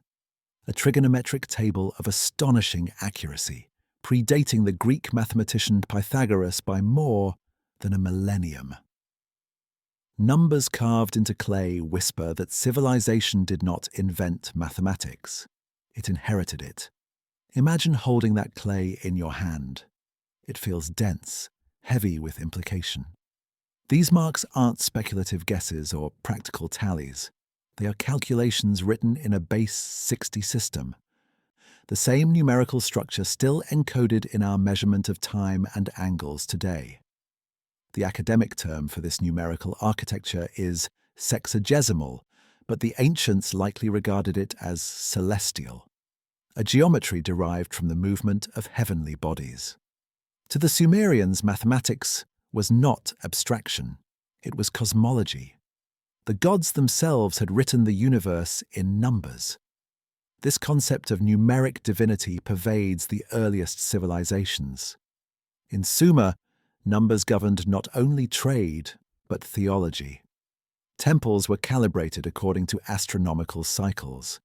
a trigonometric table of astonishing accuracy, predating the Greek mathematician Pythagoras by more than a millennium. Numbers carved into clay whisper that civilization did not invent mathematics. It inherited it. Imagine holding that clay in your hand. It feels dense, heavy with implication. These marks aren't speculative guesses or practical tallies. They are calculations written in a base 60 system. The same numerical structure still encoded in our measurement of time and angles today. The academic term for this numerical architecture is sexagesimal, but the ancients likely regarded it as celestial, a geometry derived from the movement of heavenly bodies. To the Sumerians, mathematics was not abstraction, it was cosmology. The gods themselves had written the universe in numbers. This concept of numeric divinity pervades the earliest civilizations. In Sumer, numbers governed not only trade, but theology. Temples were calibrated according to astronomical cycles.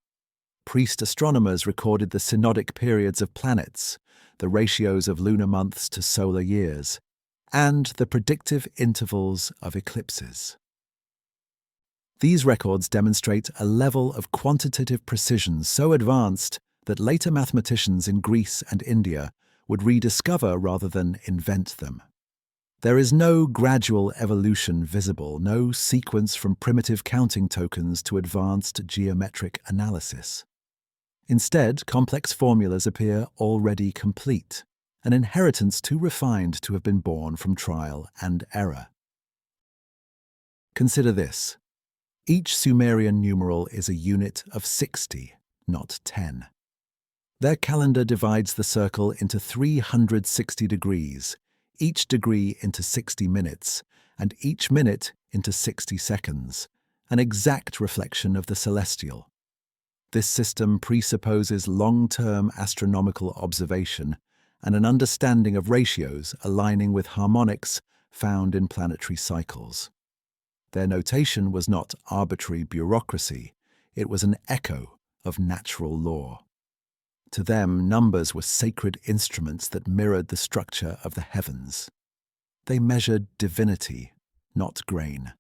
Priest astronomers recorded the synodic periods of planets, the ratios of lunar months to solar years, and the predictive intervals of eclipses. These records demonstrate a level of quantitative precision so advanced that later mathematicians in Greece and India would rediscover rather than invent them. There is no gradual evolution visible, no sequence from primitive counting tokens to advanced geometric analysis. Instead, complex formulas appear already complete, an inheritance too refined to have been born from trial and error. Consider this. Each Sumerian numeral is a unit of 60, not 10. Their calendar divides the circle into 360 degrees, each degree into 60 minutes, and each minute into 60 seconds, an exact reflection of the celestial. This system presupposes long-term astronomical observation and an understanding of ratios aligning with harmonics found in planetary cycles. Their notation was not arbitrary bureaucracy, it was an echo of natural law. To them, numbers were sacred instruments that mirrored the structure of the heavens. They measured divinity, not grain.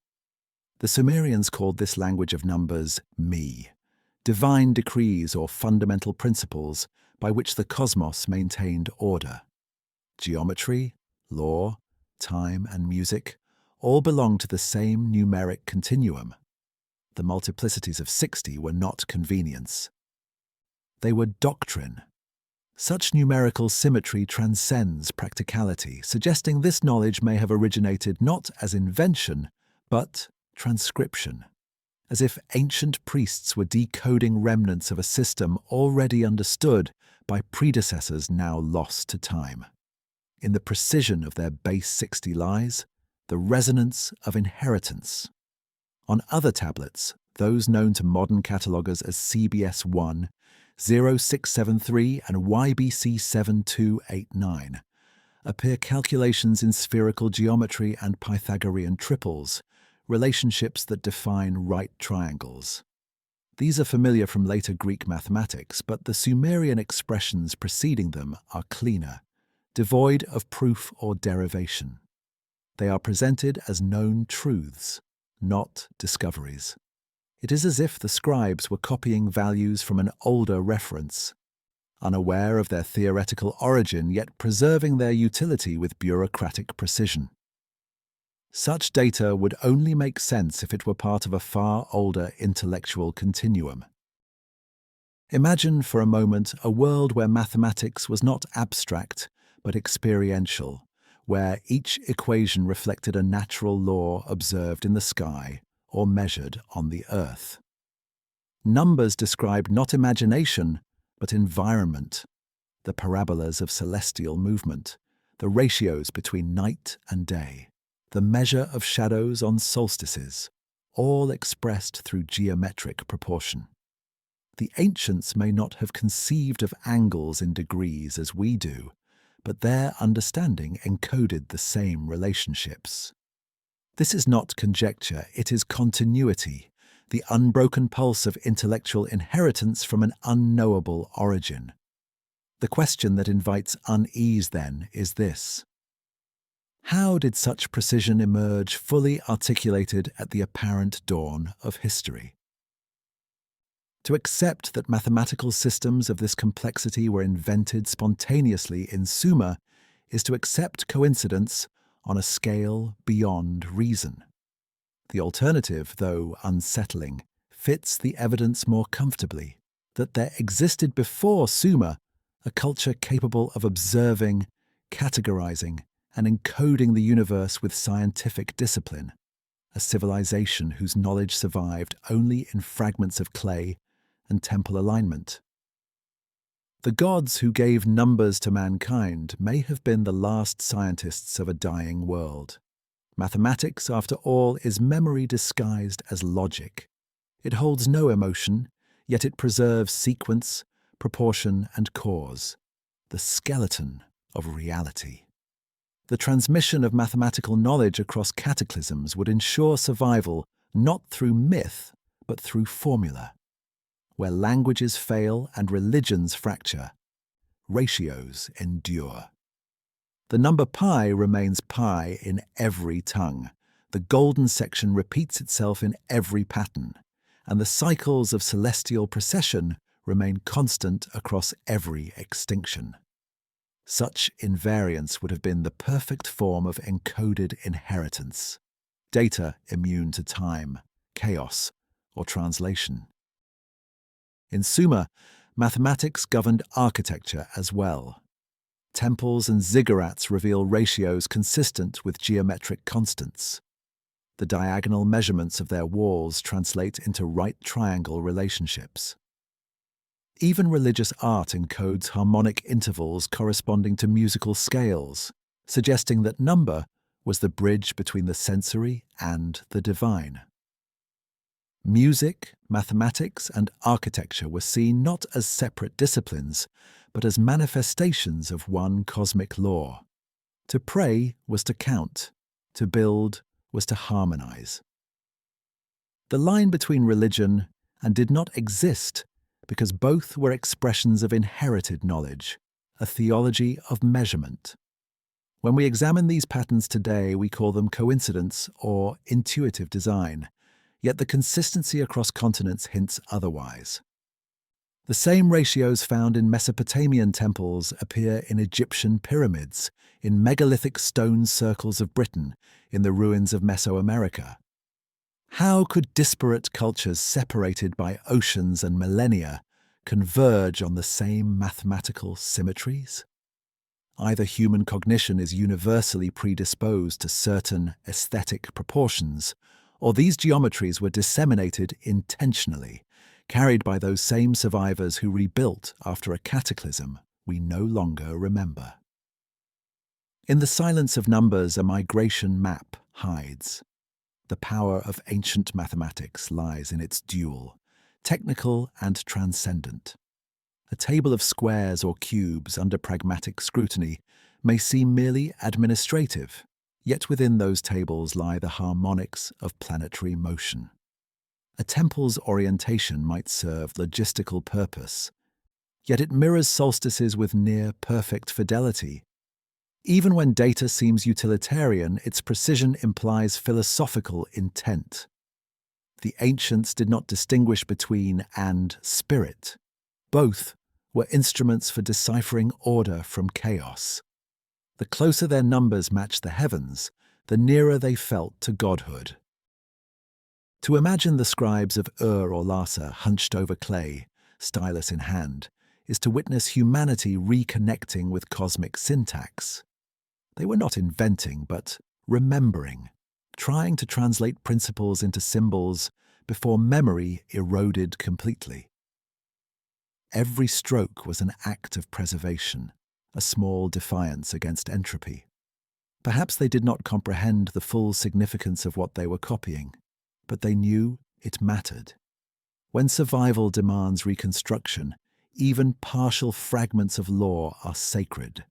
The Sumerians called this language of numbers me, divine decrees or fundamental principles by which the cosmos maintained order. Geometry, law, time, and music all belong to the same numeric continuum. The multiplicities of 60 were not convenience. They were doctrine. Such numerical symmetry transcends practicality, suggesting this knowledge may have originated not as invention, but transcription, as if ancient priests were decoding remnants of a system already understood by predecessors now lost to time. In the precision of their base 60 lies the resonance of inheritance. On other tablets, those known to modern cataloguers as CBS1, 0673 and YBC 7289, appear calculations in spherical geometry and Pythagorean triples, relationships that define right triangles. These are familiar from later Greek mathematics, but the Sumerian expressions preceding them are cleaner, devoid of proof or derivation. They are presented as known truths, not discoveries. It is as if the scribes were copying values from an older reference, unaware of their theoretical origin, yet preserving their utility with bureaucratic precision. Such data would only make sense if it were part of a far older intellectual continuum. Imagine for a moment a world where mathematics was not abstract but experiential, where each equation reflected a natural law observed in the sky or measured on the earth. Numbers described not imagination but environment, the parabolas of celestial movement, the ratios between night and day, the measure of shadows on solstices, all expressed through geometric proportion. The ancients may not have conceived of angles in degrees as we do, but their understanding encoded the same relationships. This is not conjecture, it is continuity, the unbroken pulse of intellectual inheritance from an unknowable origin. The question that invites unease, then, is this: how did such precision emerge fully articulated at the apparent dawn of history? To accept that mathematical systems of this complexity were invented spontaneously in Sumer is to accept coincidence on a scale beyond reason. The alternative, though unsettling, fits the evidence more comfortably that there existed before Sumer a culture capable of observing, categorizing, and encoding the universe with scientific discipline, a civilization whose knowledge survived only in fragments of clay and temple alignment. The gods who gave numbers to mankind may have been the last scientists of a dying world. Mathematics, after all, is memory disguised as logic. It holds no emotion, yet it preserves sequence, proportion, and cause, the skeleton of reality. The transmission of mathematical knowledge across cataclysms would ensure survival not through myth, but through formula. Where languages fail and religions fracture, ratios endure. The number pi remains pi in every tongue. The golden section repeats itself in every pattern, and the cycles of celestial procession remain constant across every extinction. Such invariance would have been the perfect form of encoded inheritance, data immune to time, chaos, or translation. In Sumer, mathematics governed architecture as well. Temples and ziggurats reveal ratios consistent with geometric constants. The diagonal measurements of their walls translate into right triangle relationships. Even religious art encodes harmonic intervals corresponding to musical scales, suggesting that number was the bridge between the sensory and the divine. Music, mathematics, and architecture were seen not as separate disciplines, but as manifestations of one cosmic law. To pray was to count, to build was to harmonize. The line between religion and did not exist because both were expressions of inherited knowledge, a theology of measurement. When we examine these patterns today, we call them coincidence or intuitive design, yet the consistency across continents hints otherwise. The same ratios found in Mesopotamian temples appear in Egyptian pyramids, in megalithic stone circles of Britain, in the ruins of Mesoamerica. How could disparate cultures separated by oceans and millennia converge on the same mathematical symmetries? Either human cognition is universally predisposed to certain aesthetic proportions, or these geometries were disseminated intentionally, carried by those same survivors who rebuilt after a cataclysm we no longer remember. In the silence of numbers, a migration map hides. The power of ancient mathematics lies in its dual, technical and transcendent. A table of squares or cubes under pragmatic scrutiny may seem merely administrative, yet within those tables lie the harmonics of planetary motion. A temple's orientation might serve logistical purpose, yet it mirrors solstices with near-perfect fidelity. Even when data seems utilitarian, its precision implies philosophical intent. The ancients did not distinguish between and spirit. Both were instruments for deciphering order from chaos. The closer their numbers matched the heavens, the nearer they felt to godhood. To imagine the scribes of Ur or Lhasa hunched over clay, stylus in hand, is to witness humanity reconnecting with cosmic syntax. They were not inventing, but remembering, trying to translate principles into symbols before memory eroded completely. Every stroke was an act of preservation, a small defiance against entropy. Perhaps they did not comprehend the full significance of what they were copying, but they knew it mattered. When survival demands reconstruction, even partial fragments of law are sacred.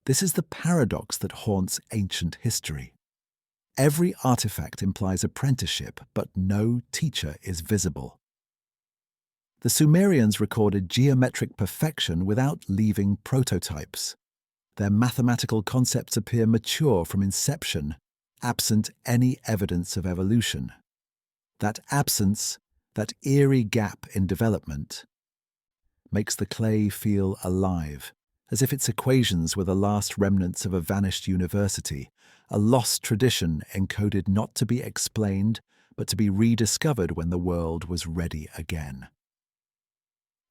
This is the paradox that haunts ancient history. Every artifact implies apprenticeship, but no teacher is visible. The Sumerians recorded geometric perfection without leaving prototypes. Their mathematical concepts appear mature from inception, absent any evidence of evolution. That absence, that eerie gap in development, makes the clay feel alive, as if its equations were the last remnants of a vanished university, a lost tradition encoded not to be explained, but to be rediscovered when the world was ready again.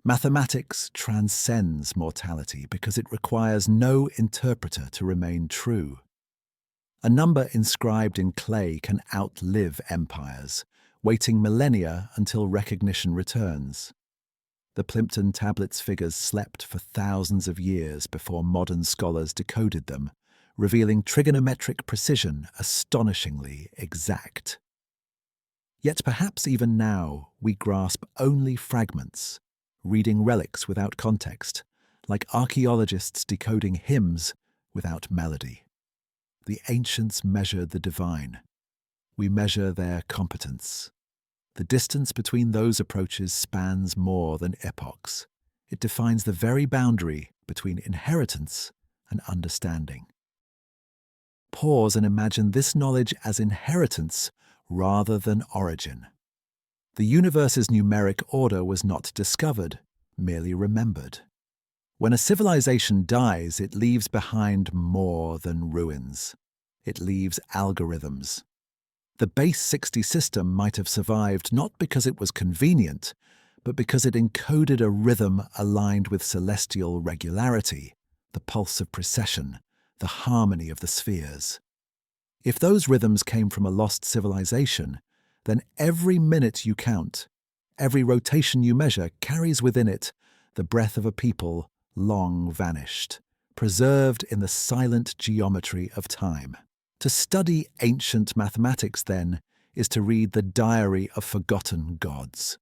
Mathematics transcends mortality because it requires no interpreter to remain true. A number inscribed in clay can outlive empires, waiting millennia until recognition returns. The Plimpton tablets' figures slept for thousands of years before modern scholars decoded them, revealing trigonometric precision astonishingly exact. Yet perhaps even now we grasp only fragments, reading relics without context, like archaeologists decoding hymns without melody. The ancients measured the divine. We measure their competence. The distance between those approaches spans more than epochs. It defines the very boundary between inheritance and understanding. Pause and imagine this knowledge as inheritance rather than origin. The universe's numeric order was not discovered, merely remembered. When a civilization dies, it leaves behind more than ruins. It leaves algorithms. The base 60 system might have survived not because it was convenient, but because it encoded a rhythm aligned with celestial regularity, the pulse of precession, the harmony of the spheres. If those rhythms came from a lost civilization, then every minute you count, every rotation you measure carries within it the breath of a people long vanished, preserved in the silent geometry of time. To study ancient mathematics, then, is to read the diary of forgotten gods.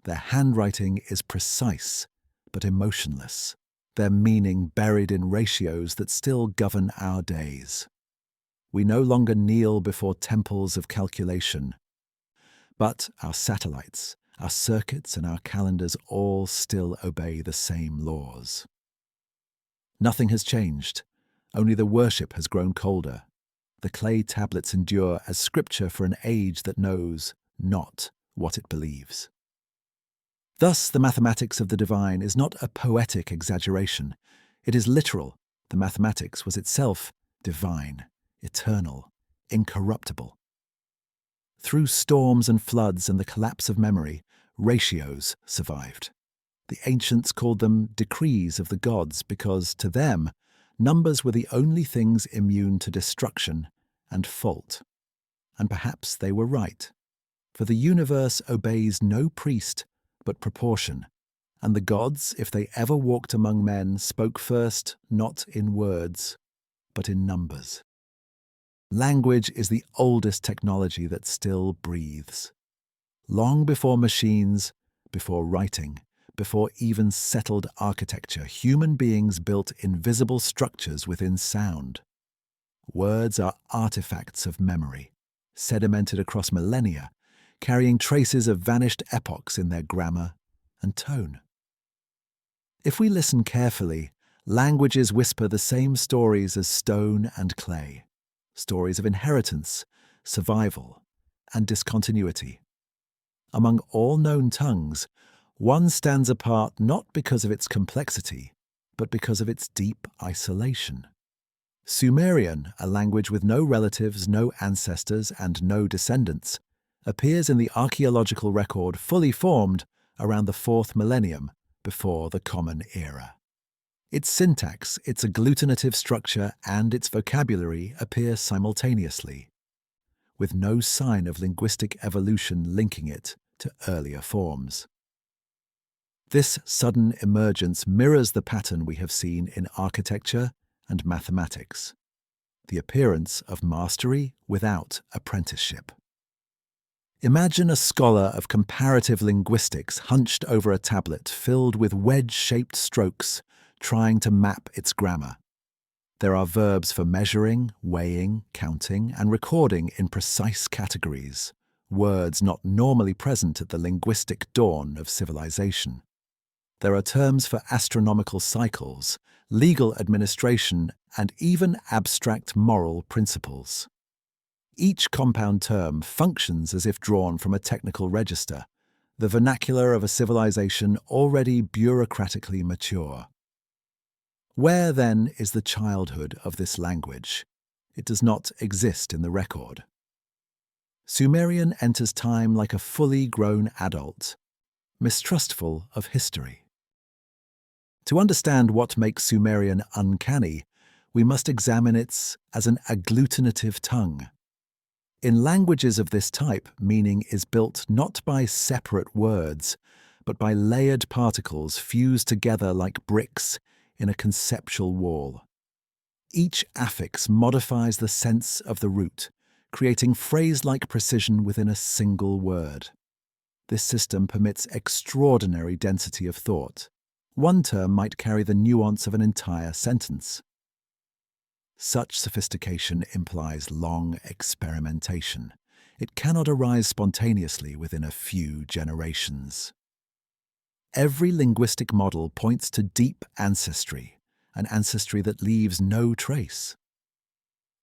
Their handwriting is precise, but emotionless, their meaning buried in ratios that still govern our days. We no longer kneel before temples of calculation, but our satellites, our circuits, and our calendars all still obey the same laws. Nothing has changed, only the worship has grown colder. The clay tablets endure as scripture for an age that knows not what it believes. Thus, the mathematics of the divine is not a poetic exaggeration. It is literal. The mathematics was itself divine, eternal, incorruptible. Through storms and floods and the collapse of memory, ratios survived. The ancients called them decrees of the gods because, to them, numbers were the only things immune to destruction and fault. And perhaps they were right, for the universe obeys no priest but proportion, and the gods, if they ever walked among men, spoke first not in words, but in numbers. Language is the oldest technology that still breathes. Long before machines, before writing, before even settled architecture, human beings built invisible structures within sound. Words are artifacts of memory, sedimented across millennia, carrying traces of vanished epochs in their grammar and tone. If we listen carefully, languages whisper the same stories as stone and clay, stories of inheritance, survival, and discontinuity. Among all known tongues, one stands apart not because of its complexity, but because of its deep isolation. Sumerian, a language with no relatives, no ancestors, and no descendants, appears in the archaeological record fully formed around the 4th millennium before the Common Era. Its syntax, its agglutinative structure, and its vocabulary appear simultaneously, with no sign of linguistic evolution linking it to earlier forms. This sudden emergence mirrors the pattern we have seen in architecture and mathematics, the appearance of mastery without apprenticeship. Imagine a scholar of comparative linguistics hunched over a tablet filled with wedge-shaped strokes, trying to map its grammar. There are verbs for measuring, weighing, counting, and recording in precise categories, words not normally present at the linguistic dawn of civilization. There are terms for astronomical cycles, legal administration, and even abstract moral principles. Each compound term functions as if drawn from a technical register, the vernacular of a civilization already bureaucratically mature. Where, then, is the childhood of this language? It does not exist in the record. Sumerian enters time like a fully grown adult, mistrustful of history. To understand what makes Sumerian uncanny, we must examine it as an agglutinative tongue. In languages of this type, meaning is built not by separate words, but by layered particles fused together like bricks in a conceptual wall. Each affix modifies the sense of the root, creating phrase-like precision within a single word. This system permits extraordinary density of thought. One term might carry the nuance of an entire sentence. Such sophistication implies long experimentation. It cannot arise spontaneously within a few generations. Every linguistic model points to deep ancestry, an ancestry that leaves no trace.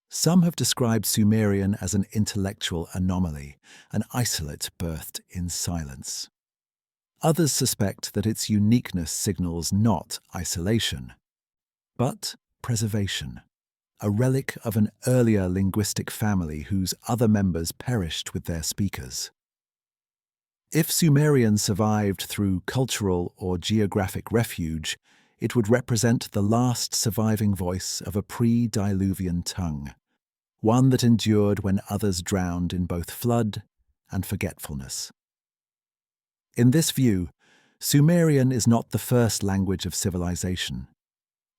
Some have described Sumerian as an intellectual anomaly, an isolate birthed in silence. Others suspect that its uniqueness signals not isolation, but preservation, a relic of an earlier linguistic family whose other members perished with their speakers. If Sumerian survived through cultural or geographic refuge, it would represent the last surviving voice of a pre-Diluvian tongue, one that endured when others drowned in both flood and forgetfulness. In this view, Sumerian is not the first language of civilization.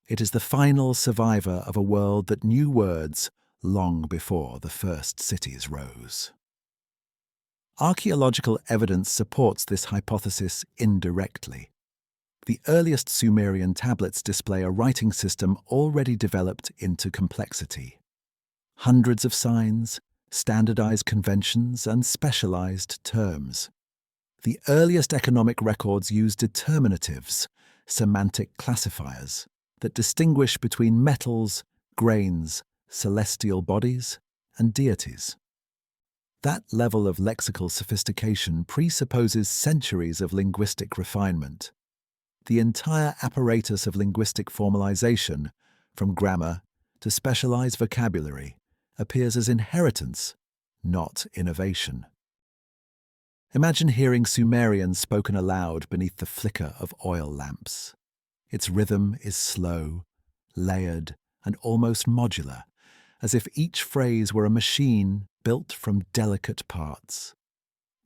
It is the final survivor of a world that knew words long before the first cities rose. Archaeological evidence supports this hypothesis indirectly. The earliest Sumerian tablets display a writing system already developed into complexity. Hundreds of signs, standardized conventions, and specialized terms. The earliest economic records use determinatives, semantic classifiers, that distinguish between metals, grains, celestial bodies, and deities. That level of lexical sophistication presupposes centuries of linguistic refinement. The entire apparatus of linguistic formalization, from grammar to specialized vocabulary, appears as inheritance, not innovation. Imagine hearing Sumerian spoken aloud beneath the flicker of oil lamps. Its rhythm is slow, layered, and almost modular, as if each phrase were a machine built from delicate parts.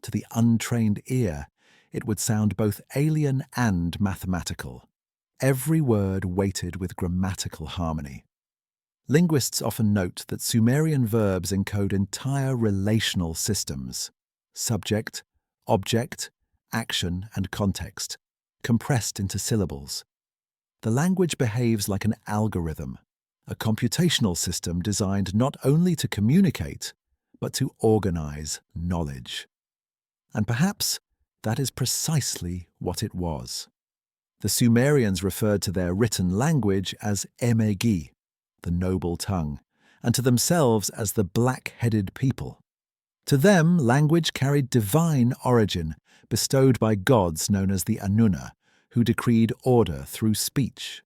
To the untrained ear, it would sound both alien and mathematical, every word weighted with grammatical harmony. Linguists often note that Sumerian verbs encode entire relational systems: subject, object, action, and context, compressed into syllables. The language behaves like an algorithm, a computational system designed not only to communicate, but to organize knowledge. And perhaps that is precisely what it was. The Sumerians referred to their written language as emegi, the noble tongue, and to themselves as the black-headed people. To them, language carried divine origin, bestowed by gods known as the Anuna, who decreed order through speech.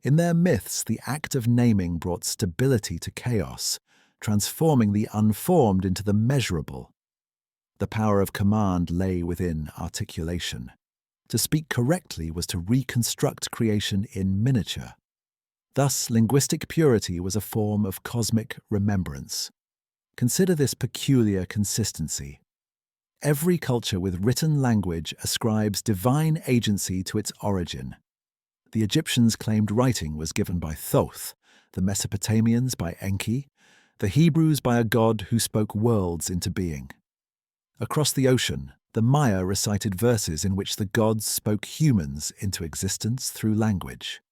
In their myths, the act of naming brought stability to chaos, transforming the unformed into the measurable. The power of command lay within articulation. To speak correctly was to reconstruct creation in miniature. Thus, linguistic purity was a form of cosmic remembrance. Consider this peculiar consistency. Every culture with written language ascribes divine agency to its origin. The Egyptians claimed writing was given by Thoth, the Mesopotamians by Enki, the Hebrews by a god who spoke worlds into being. Across the ocean, the Maya recited verses in which the gods spoke humans into existence through language.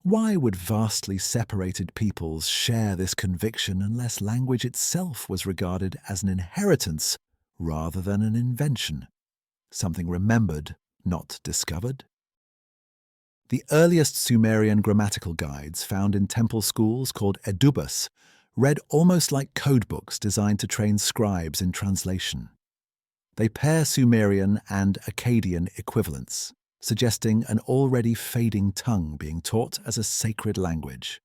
Why would vastly separated peoples share this conviction unless language itself was regarded as an inheritance rather than an invention, something remembered, not discovered? The earliest Sumerian grammatical guides found in temple schools called edubas read almost like codebooks designed to train scribes in translation. They pair Sumerian and Akkadian equivalents, suggesting an already fading tongue being taught as a sacred language.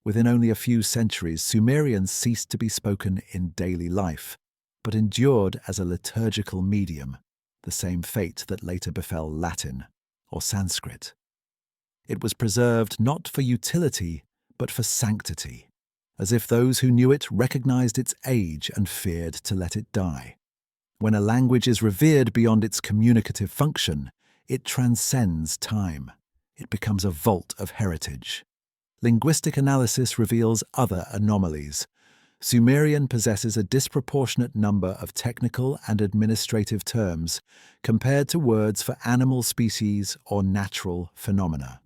Within only a few centuries, Sumerian ceased to be spoken in daily life, but endured as a liturgical medium, the same fate that later befell Latin or Sanskrit. It was preserved not for utility, but for sanctity, as if those who knew it recognized its age and feared to let it die. When a language is revered beyond its communicative function, it transcends time. It becomes a vault of heritage. Linguistic analysis reveals other anomalies. Sumerian possesses a disproportionate number of technical and administrative terms compared to words for animal species or natural phenomena.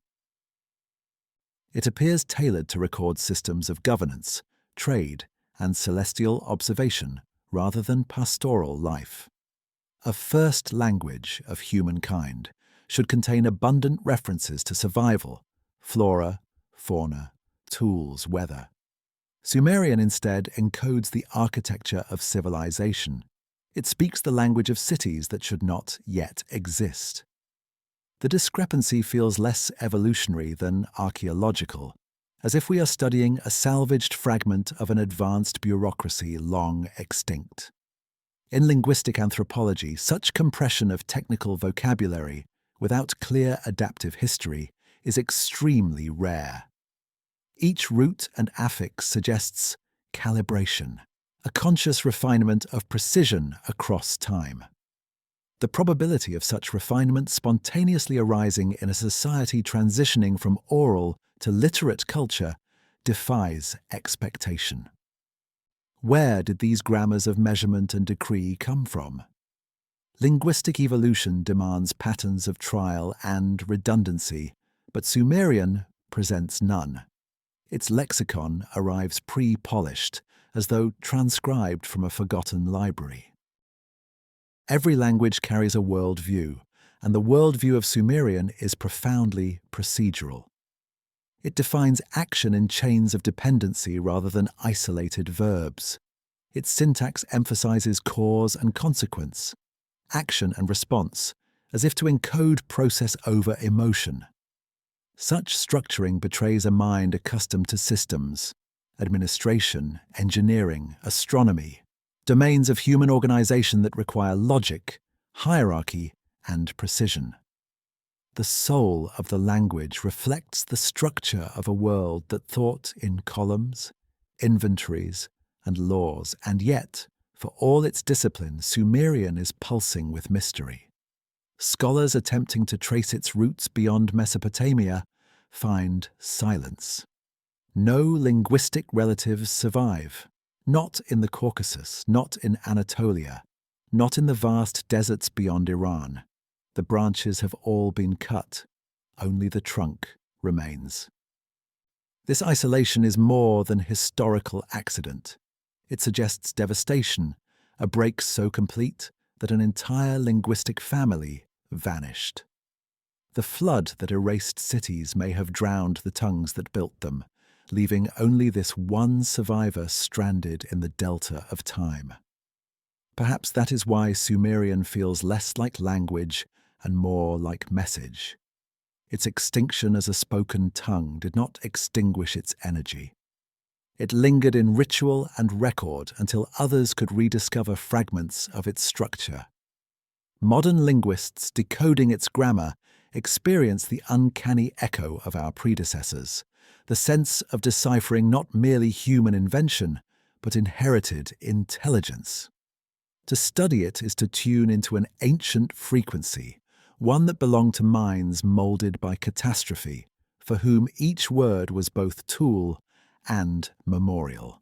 It appears tailored to record systems of governance, trade, and celestial observation rather than pastoral life. A first language of humankind should contain abundant references to survival, flora, fauna, tools, weather. Sumerian instead encodes the architecture of civilization. It speaks the language of cities that should not yet exist. The discrepancy feels less evolutionary than archaeological, as if we are studying a salvaged fragment of an advanced bureaucracy long extinct. In linguistic anthropology, such compression of technical vocabulary without clear adaptive history is extremely rare. Each root and affix suggests calibration, a conscious refinement of precision across time. The probability of such refinement spontaneously arising in a society transitioning from oral to literate culture defies expectation. Where did these grammars of measurement and decree come from? Linguistic evolution demands patterns of trial and redundancy, but Sumerian presents none. Its lexicon arrives pre-polished, as though transcribed from a forgotten library. Every language carries a worldview, and the worldview of Sumerian is profoundly procedural. It defines action in chains of dependency rather than isolated verbs. Its syntax emphasizes cause and consequence, action and response, as if to encode process over emotion. Such structuring betrays a mind accustomed to systems, administration, engineering, astronomy, domains of human organization that require logic, hierarchy, and precision. The soul of the language reflects the structure of a world that thought in columns, inventories, and laws, and yet, for all its discipline, Sumerian is pulsing with mystery. Scholars attempting to trace its roots beyond Mesopotamia find silence. No linguistic relatives survive, not in the Caucasus, not in Anatolia, not in the vast deserts beyond Iran. The branches have all been cut, only the trunk remains. This isolation is more than historical accident. It suggests devastation, a break so complete that an entire linguistic family vanished. The flood that erased cities may have drowned the tongues that built them, leaving only this one survivor stranded in the delta of time. Perhaps that is why Sumerian feels less like language and more like message. Its extinction as a spoken tongue did not extinguish its energy. It lingered in ritual and record until others could rediscover fragments of its structure. Modern linguists decoding its grammar experience the uncanny echo of our predecessors, the sense of deciphering not merely human invention, but inherited intelligence. To study it is to tune into an ancient frequency, one that belonged to minds molded by catastrophe, for whom each word was both tool and memorial.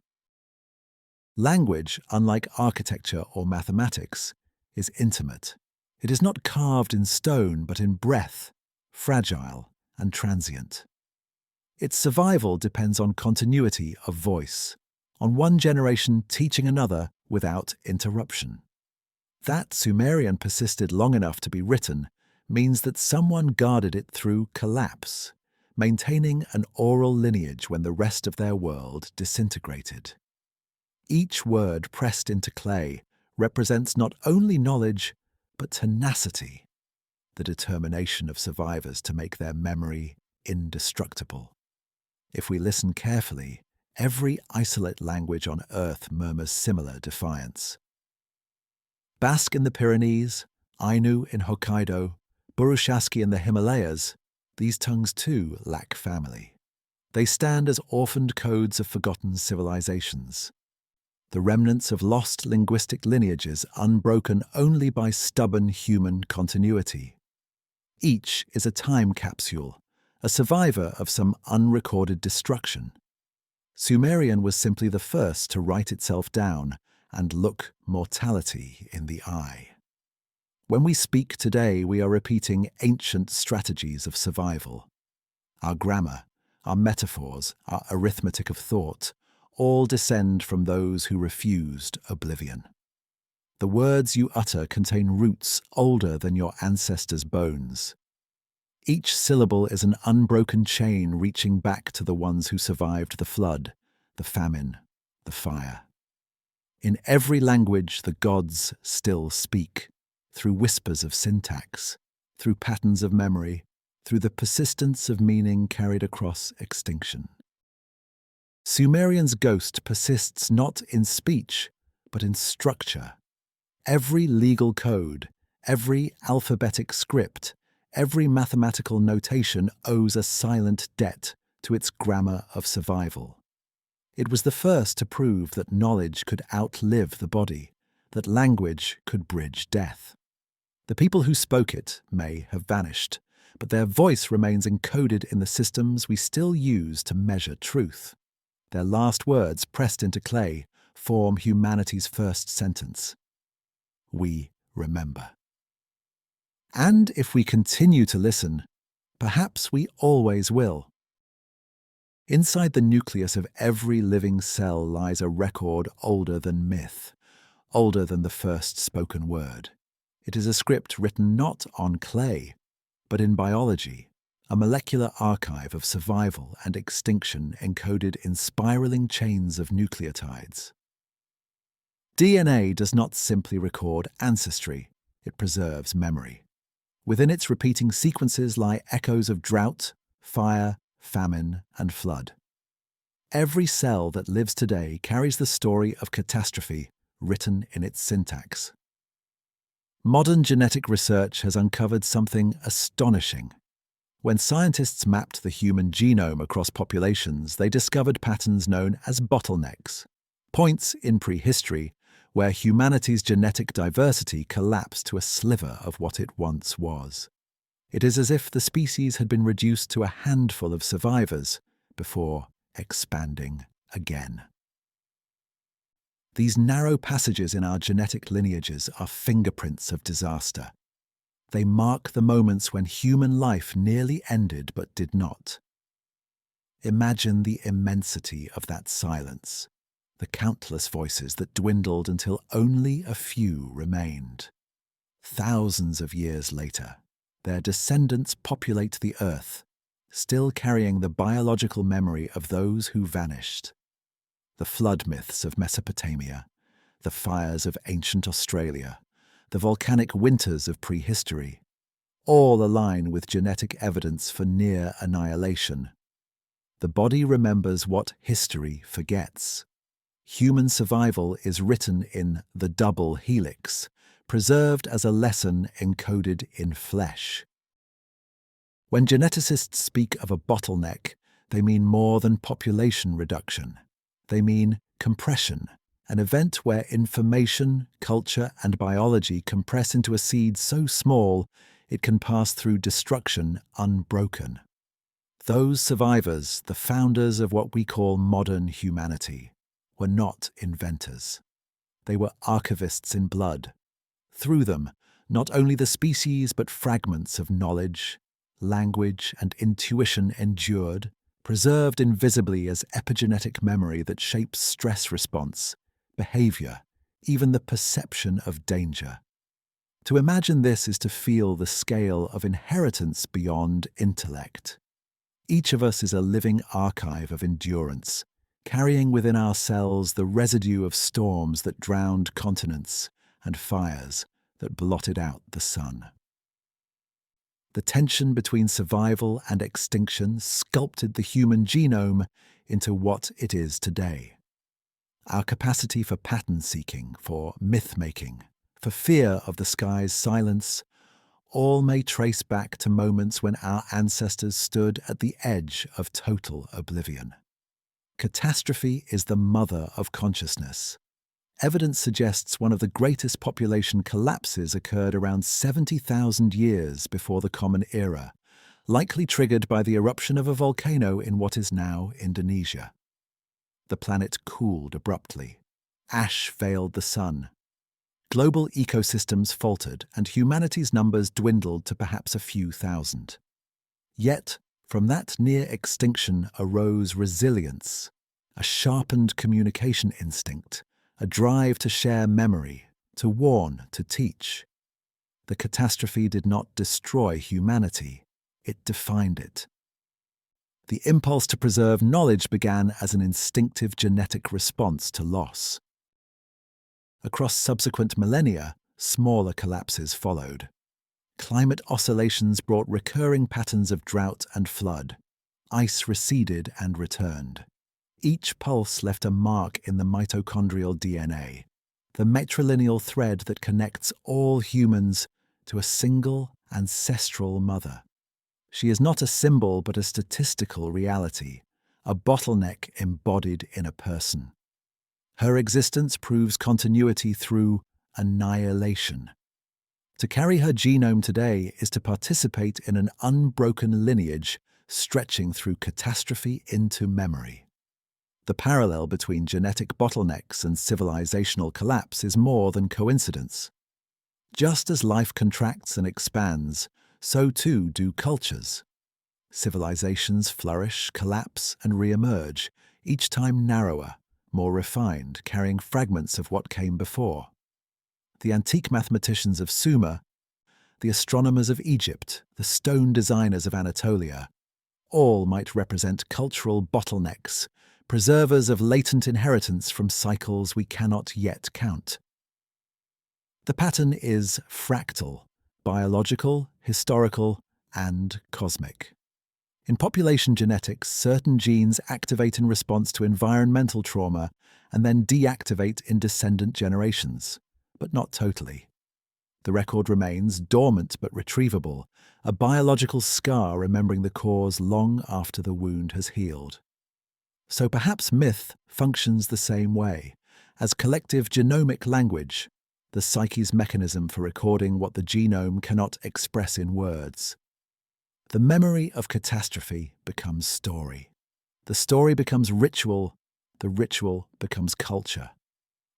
Language, unlike architecture or mathematics, is intimate. It is not carved in stone, but in breath, fragile and transient. Its survival depends on continuity of voice, on one generation teaching another without interruption. That Sumerian persisted long enough to be written means that someone guarded it through collapse, maintaining an oral lineage when the rest of their world disintegrated. Each word pressed into clay represents not only knowledge, but tenacity, the determination of survivors to make their memory indestructible. If we listen carefully, every isolate language on Earth murmurs similar defiance. Basque in the Pyrenees, Ainu in Hokkaido, Burushaski in the Himalayas, these tongues too lack family. They stand as orphaned codes of forgotten civilizations, the remnants of lost linguistic lineages unbroken only by stubborn human continuity. Each is a time capsule, a survivor of some unrecorded destruction. Sumerian was simply the first to write itself down and look mortality in the eye. When we speak today, we are repeating ancient strategies of survival. Our grammar, our metaphors, our arithmetic of thought, all descend from those who refused oblivion. The words you utter contain roots older than your ancestors' bones. Each syllable is an unbroken chain reaching back to the ones who survived the flood, the famine, the fire. In every language, the gods still speak, through whispers of syntax, through patterns of memory, through the persistence of meaning carried across extinction. Sumerian's ghost persists not in speech, but in structure. Every legal code, every alphabetic script, every mathematical notation owes a silent debt to its grammar of survival. It was the first to prove that knowledge could outlive the body, that language could bridge death. The people who spoke it may have vanished, but their voice remains encoded in the systems we still use to measure truth. Their last words, pressed into clay, form humanity's first sentence. We remember. And if we continue to listen, perhaps we always will. Inside the nucleus of every living cell lies a record older than myth, older than the first spoken word. It is a script written not on clay, but in biology, a molecular archive of survival and extinction encoded in spiraling chains of nucleotides. DNA does not simply record ancestry, it preserves memory. Within its repeating sequences lie echoes of drought, fire, famine, and flood. Every cell that lives today carries the story of catastrophe written in its syntax. Modern genetic research has uncovered something astonishing. When scientists mapped the human genome across populations, they discovered patterns known as bottlenecks, points in prehistory where humanity's genetic diversity collapsed to a sliver of what it once was. It is as if the species had been reduced to a handful of survivors before expanding again. These narrow passages in our genetic lineages are fingerprints of disaster. They mark the moments when human life nearly ended but did not. Imagine the immensity of that silence, the countless voices that dwindled until only a few remained. Thousands of years later, their descendants populate the Earth, still carrying the biological memory of those who vanished. The flood myths of Mesopotamia, the fires of ancient Australia, the volcanic winters of prehistory, all align with genetic evidence for near annihilation. The body remembers what history forgets. Human survival is written in the double helix, preserved as a lesson encoded in flesh. When geneticists speak of a bottleneck, they mean more than population reduction. They mean compression, an event where information, culture, and biology compress into a seed so small it can pass through destruction unbroken. Those survivors, the founders of what we call modern humanity, were not inventors. They were archivists in blood. Through them, not only the species but fragments of knowledge, language, and intuition endured, preserved invisibly as epigenetic memory that shapes stress response, behavior, even the perception of danger. To imagine this is to feel the scale of inheritance beyond intellect. Each of us is a living archive of endurance, carrying within our cells the residue of storms that drowned continents and fires that blotted out the sun. The tension between survival and extinction sculpted the human genome into what it is today. Our capacity for pattern-seeking, for myth-making, for fear of the sky's silence, all may trace back to moments when our ancestors stood at the edge of total oblivion. Catastrophe is the mother of consciousness. Evidence suggests one of the greatest population collapses occurred around 70,000 years before the Common Era, likely triggered by the eruption of a volcano in what is now Indonesia. The planet cooled abruptly. Ash veiled the sun. Global ecosystems faltered, and humanity's numbers dwindled to perhaps a few thousand. Yet, from that near extinction arose resilience, a sharpened communication instinct, a drive to share memory, to warn, to teach. The catastrophe did not destroy humanity, it defined it. The impulse to preserve knowledge began as an instinctive genetic response to loss. Across subsequent millennia, smaller collapses followed. Climate oscillations brought recurring patterns of drought and flood. Ice receded and returned. Each pulse left a mark in the mitochondrial DNA, the matrilineal thread that connects all humans to a single ancestral mother. She is not a symbol but a statistical reality, a bottleneck embodied in a person. Her existence proves continuity through annihilation. To carry her genome today is to participate in an unbroken lineage stretching through catastrophe into memory. The parallel between genetic bottlenecks and civilizational collapse is more than coincidence. Just as life contracts and expands, so too do cultures. Civilizations flourish, collapse, and re-emerge, each time narrower, more refined, carrying fragments of what came before. The antique mathematicians of Sumer, the astronomers of Egypt, the stone designers of Anatolia, all might represent cultural bottlenecks, preservers of latent inheritance from cycles we cannot yet count. The pattern is fractal, biological, historical, and cosmic. In population genetics, certain genes activate in response to environmental trauma and then deactivate in descendant generations, but not totally. The record remains dormant but retrievable, a biological scar remembering the cause long after the wound has healed. So perhaps myth functions the same way, as collective genomic language, the psyche's mechanism for recording what the genome cannot express in words. The memory of catastrophe becomes story. The story becomes ritual, the ritual becomes culture.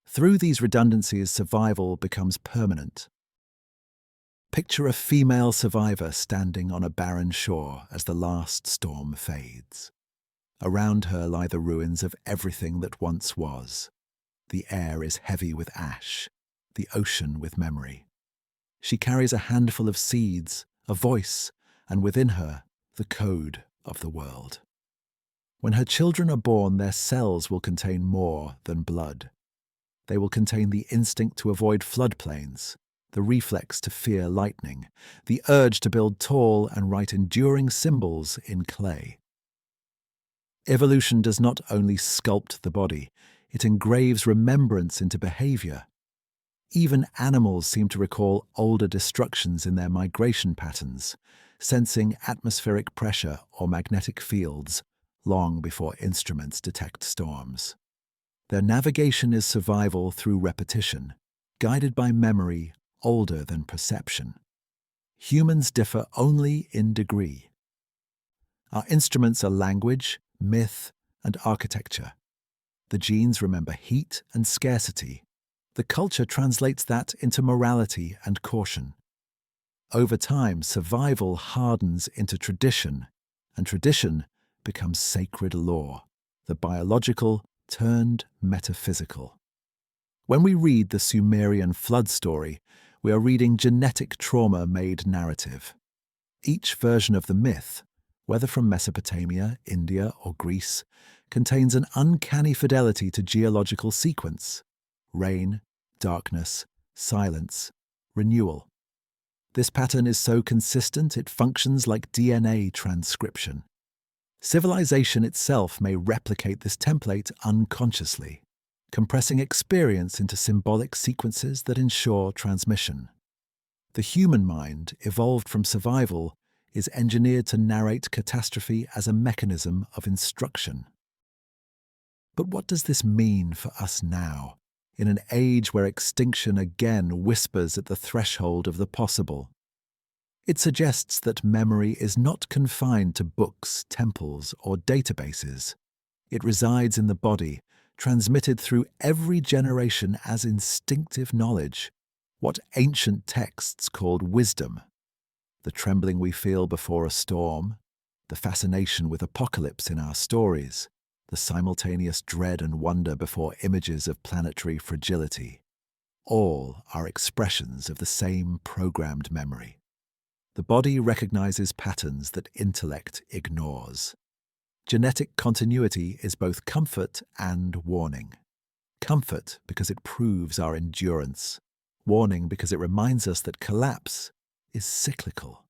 Through these redundancies, survival becomes permanent. Picture a female survivor standing on a barren shore as the last storm fades. Around her lie the ruins of everything that once was. The air is heavy with ash, the ocean with memory. She carries a handful of seeds, a voice, and within her, the code of the world. When her children are born, their cells will contain more than blood. They will contain the instinct to avoid floodplains, the reflex to fear lightning, the urge to build tall and write enduring symbols in clay. Evolution does not only sculpt the body, it engraves remembrance into behavior. Even animals seem to recall older destructions in their migration patterns, sensing atmospheric pressure or magnetic fields long before instruments detect storms. Their navigation is survival through repetition, guided by memory older than perception. Humans differ only in degree. Our instruments are language, myth, and architecture. The genes remember heat and scarcity. The culture translates that into morality and caution. Over time, survival hardens into tradition, and tradition becomes sacred law, the biological turned metaphysical. When we read the Sumerian flood story, we are reading genetic trauma-made narrative. Each version of the myth, whether from Mesopotamia, India, or Greece, contains an uncanny fidelity to geological sequence: rain, darkness, silence, renewal. This pattern is so consistent it functions like DNA transcription. Civilization itself may replicate this template unconsciously, compressing experience into symbolic sequences that ensure transmission. The human mind, evolved from survival, is engineered to narrate catastrophe as a mechanism of instruction. But what does this mean for us now, in an age where extinction again whispers at the threshold of the possible? It suggests that memory is not confined to books, temples, or databases. It resides in the body, transmitted through every generation as instinctive knowledge, what ancient texts called wisdom. The trembling we feel before a storm, the fascination with apocalypse in our stories, the simultaneous dread and wonder before images of planetary fragility, all are expressions of the same programmed memory. The body recognizes patterns that intellect ignores. Genetic continuity is both comfort and warning. Comfort because it proves our endurance. Warning because it reminds us that collapse is cyclical.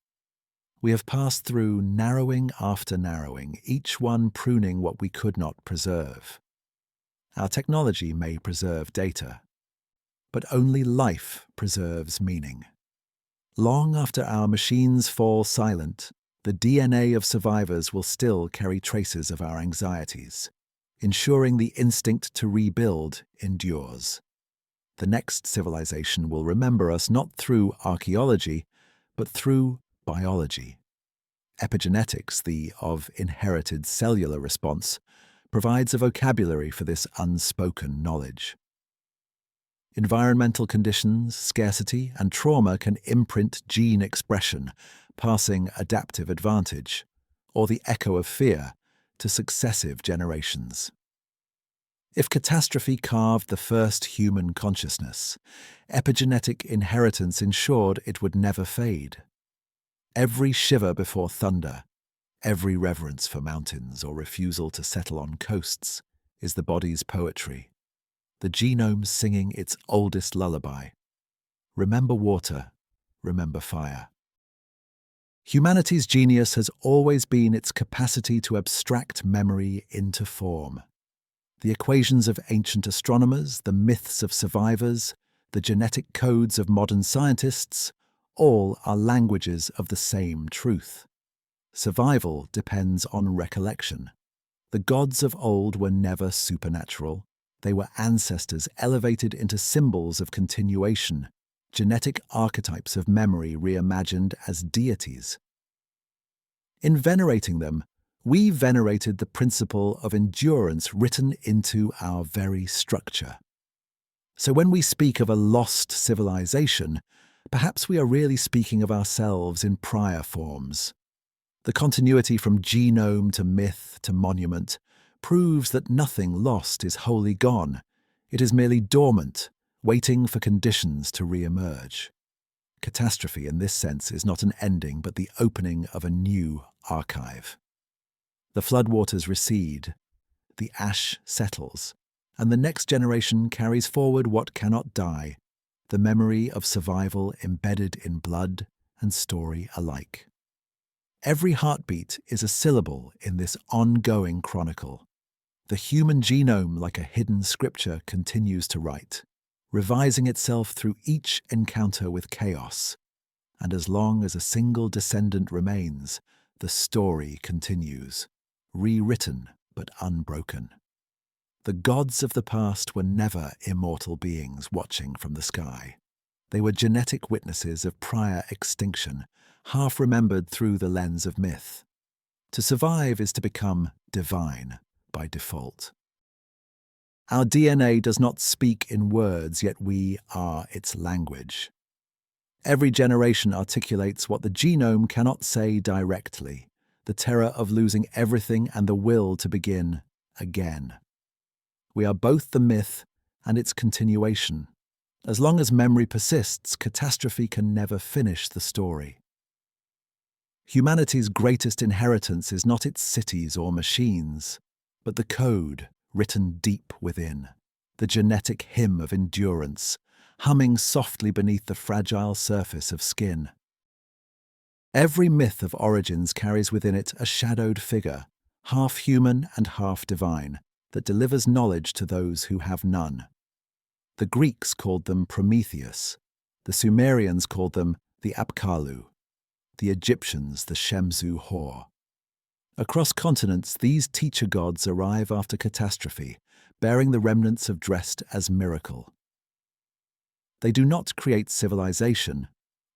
We have passed through narrowing after narrowing, each one pruning what we could not preserve. Our technology may preserve data, but only life preserves meaning. Long after our machines fall silent, the DNA of survivors will still carry traces of our anxieties, ensuring the instinct to rebuild endures. The next civilization will remember us not through archaeology, but through biology. Epigenetics, the of inherited cellular response, provides a vocabulary for this unspoken knowledge. Environmental conditions, scarcity, and trauma can imprint gene expression, passing adaptive advantage, or the echo of fear, to successive generations. If catastrophe carved the first human consciousness, epigenetic inheritance ensured it would never fade. Every shiver before thunder, every reverence for mountains or refusal to settle on coasts is the body's poetry, the genome singing its oldest lullaby. Remember water, remember fire. Humanity's genius has always been its capacity to abstract memory into form. The equations of ancient astronomers, the myths of survivors, the genetic codes of modern scientists, all are languages of the same truth. Survival depends on recollection. The gods of old were never supernatural. They were ancestors elevated into symbols of continuation, genetic archetypes of memory reimagined as deities. In venerating them, we venerated the principle of endurance written into our very structure. So when we speak of a lost civilization, perhaps we are really speaking of ourselves in prior forms. The continuity from genome to myth to monument proves that nothing lost is wholly gone. It is merely dormant, waiting for conditions to re-emerge. Catastrophe in this sense is not an ending but the opening of a new archive. The floodwaters recede, the ash settles, and the next generation carries forward what cannot die, the memory of survival embedded in blood and story alike. Every heartbeat is a syllable in this ongoing chronicle. The human genome, like a hidden scripture, continues to write, revising itself through each encounter with chaos. And as long as a single descendant remains, the story continues, rewritten but unbroken. The gods of the past were never immortal beings watching from the sky. They were genetic witnesses of prior extinction, half remembered through the lens of myth. To survive is to become divine by default. Our DNA does not speak in words, yet we are its language. Every generation articulates what the genome cannot say directly, the terror of losing everything and the will to begin again. We are both the myth and its continuation. As long as memory persists, catastrophe can never finish the story. Humanity's greatest inheritance is not its cities or machines, but the code written deep within, the genetic hymn of endurance, humming softly beneath the fragile surface of skin. Every myth of origins carries within it a shadowed figure, half human and half divine, that delivers knowledge to those who have none. The Greeks called them Prometheus, the Sumerians called them the Apkallu, the Egyptians the Shemsu Hor. Across continents, these teacher gods arrive after catastrophe, bearing the remnants of dressed as miracle. They do not create civilization,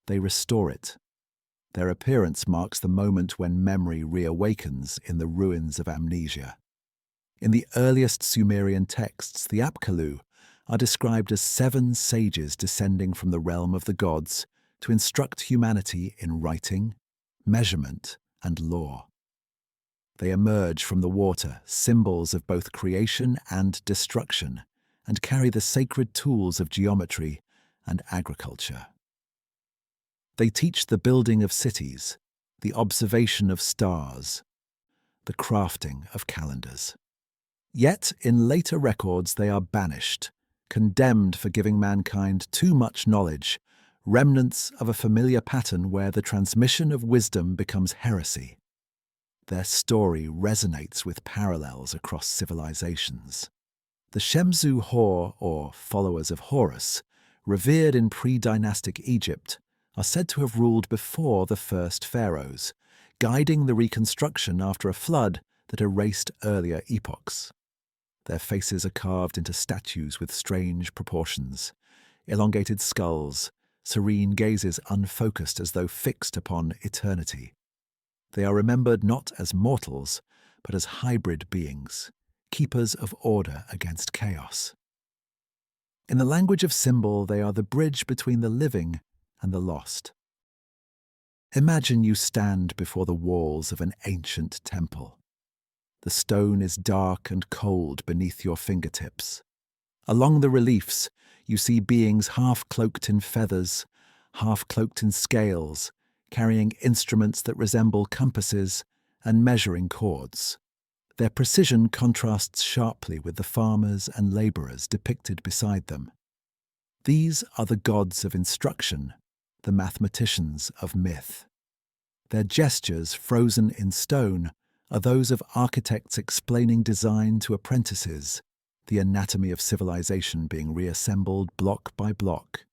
they restore it. Their appearance marks the moment when memory reawakens in the ruins of amnesia. In the earliest Sumerian texts, the Apkallu are described as 7 sages descending from the realm of the gods to instruct humanity in writing, measurement, and law. They emerge from the water, symbols of both creation and destruction, and carry the sacred tools of geometry and agriculture. They teach the building of cities, the observation of stars, the crafting of calendars. Yet, in later records, they are banished, condemned for giving mankind too much knowledge, remnants of a familiar pattern where the transmission of wisdom becomes heresy. Their story resonates with parallels across civilizations. The Shemsu Hor, or followers of Horus, revered in pre-dynastic Egypt, are said to have ruled before the first pharaohs, guiding the reconstruction after a flood that erased earlier epochs. Their faces are carved into statues with strange proportions, elongated skulls, serene gazes unfocused as though fixed upon eternity. They are remembered not as mortals, but as hybrid beings, keepers of order against chaos. In the language of symbol, they are the bridge between the living and the lost. Imagine you stand before the walls of an ancient temple. The stone is dark and cold beneath your fingertips. Along the reliefs, you see beings half cloaked in feathers, half cloaked in scales, carrying instruments that resemble compasses and measuring cords. Their precision contrasts sharply with the farmers and laborers depicted beside them. These are the gods of instruction, the mathematicians of myth. Their gestures, frozen in stone, are those of architects explaining design to apprentices, the anatomy of civilization being reassembled block by block.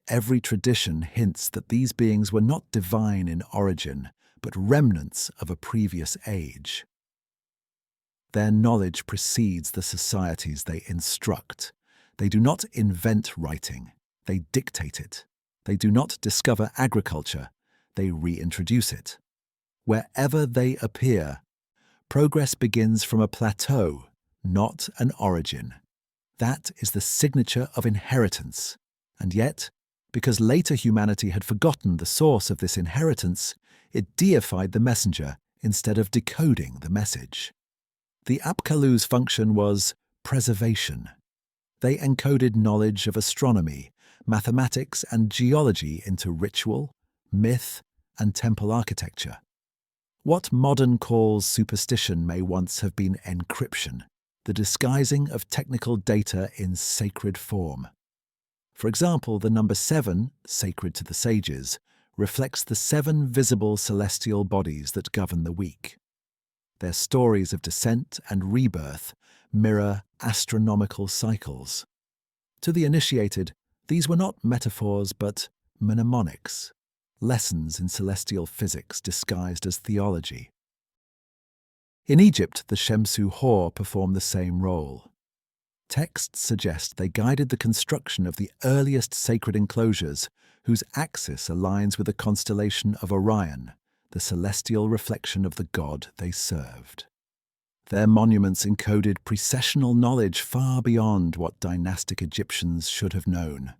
Every tradition hints that these beings were not divine in origin, but remnants of a previous age. Their knowledge precedes the societies they instruct. They do not invent writing, they dictate it. They do not discover agriculture, they reintroduce it. Wherever they appear, progress begins from a plateau, not an origin. That is the signature of inheritance, and yet Because later humanity had forgotten the source of this inheritance, it deified the messenger instead of decoding the message. The Apkallu's function was preservation. They encoded knowledge of astronomy, mathematics, and geology into ritual, myth, and temple architecture. What modern calls superstition may once have been encryption, the disguising of technical data in sacred form. For example, the number 7, sacred to the sages, reflects the 7 visible celestial bodies that govern the week. Their stories of descent and rebirth mirror astronomical cycles. To the initiated, these were not metaphors but mnemonics, lessons in celestial physics disguised as theology. In Egypt, the Shemsu Hor performed the same role. Texts suggest they guided the construction of the earliest sacred enclosures whose axis aligns with the constellation of Orion, the celestial reflection of the god they served. Their monuments encoded precessional knowledge far beyond what dynastic Egyptians should have known.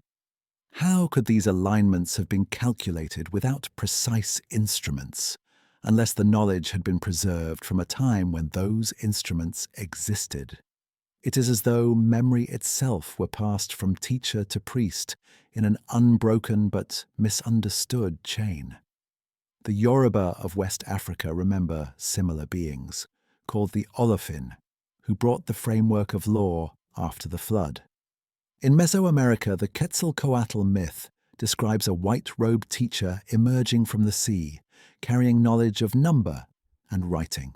How could these alignments have been calculated without precise instruments, unless the knowledge had been preserved from a time when those instruments existed? It is as though memory itself were passed from teacher to priest in an unbroken but misunderstood chain. The Yoruba of West Africa remember similar beings, called the Olofin, who brought the framework of law after the flood. In Mesoamerica, the Quetzalcoatl myth describes a white-robed teacher emerging from the sea, carrying knowledge of number and writing.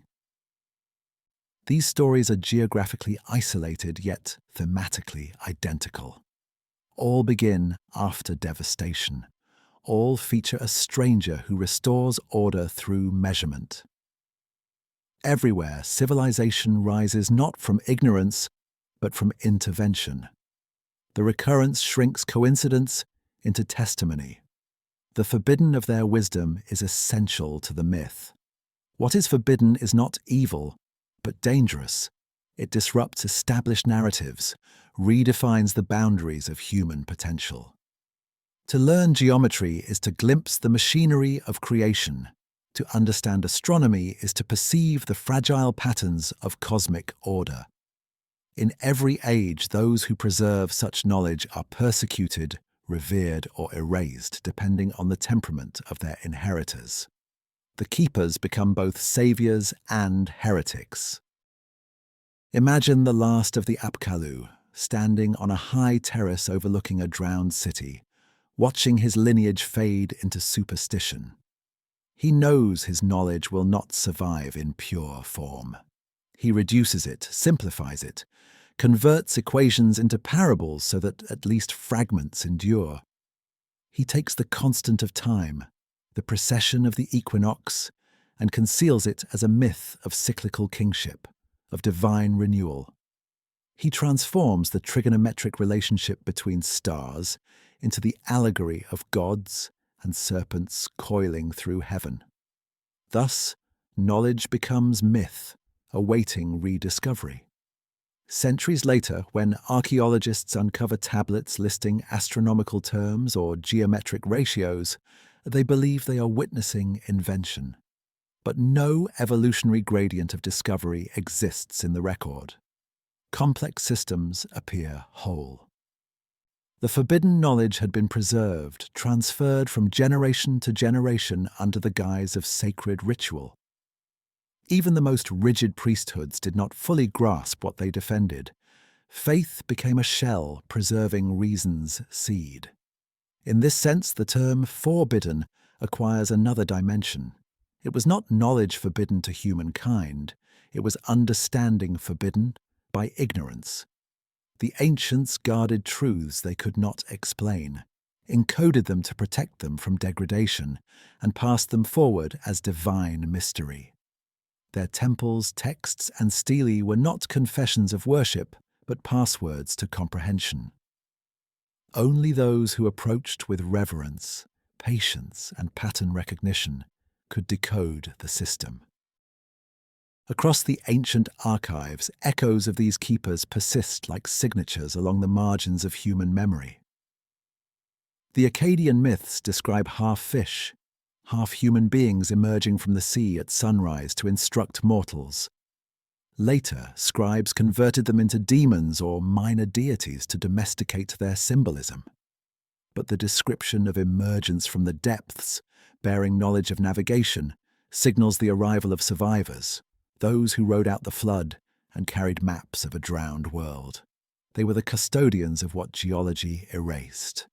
These stories are geographically isolated yet thematically identical. All begin after devastation. All feature a stranger who restores order through measurement. Everywhere, civilization rises not from ignorance, but from intervention. The recurrence shrinks coincidence into testimony. The forbidden of their wisdom is essential to the myth. What is forbidden is not evil, but dangerous. It disrupts established narratives, redefines the boundaries of human potential. To learn geometry is to glimpse the machinery of creation. To understand astronomy is to perceive the fragile patterns of cosmic order. In every age, those who preserve such knowledge are persecuted, revered, or erased, depending on the temperament of their inheritors. The keepers become both saviors and heretics. Imagine the last of the Apkallu, standing on a high terrace overlooking a drowned city, watching his lineage fade into superstition. He knows his knowledge will not survive in pure form. He reduces it, simplifies it, converts equations into parables so that at least fragments endure. He takes the constant of time, the precession of the equinox, and conceals it as a myth of cyclical kingship, of divine renewal. He transforms the trigonometric relationship between stars into the allegory of gods and serpents coiling through heaven. Thus, knowledge becomes myth, awaiting rediscovery. Centuries later, when archaeologists uncover tablets listing astronomical terms or geometric ratios, they believe they are witnessing invention. But no evolutionary gradient of discovery exists in the record. Complex systems appear whole. The forbidden knowledge had been preserved, transferred from generation to generation under the guise of sacred ritual. Even the most rigid priesthoods did not fully grasp what they defended. Faith became a shell preserving reason's seed. In this sense, the term forbidden acquires another dimension. It was not knowledge forbidden to humankind, it was understanding forbidden by ignorance. The ancients guarded truths they could not explain, encoded them to protect them from degradation, and passed them forward as divine mystery. Their temples, texts, and stelae were not confessions of worship, but passwords to comprehension. Only those who approached with reverence, patience, and pattern recognition could decode the system. Across the ancient archives, echoes of these keepers persist like signatures along the margins of human memory. The Akkadian myths describe half fish, half human beings emerging from the sea at sunrise to instruct mortals. Later, scribes converted them into demons or minor deities to domesticate their symbolism. But the description of emergence from the depths, bearing knowledge of navigation, signals the arrival of survivors, those who rode out the flood and carried maps of a drowned world. They were the custodians of what geology erased.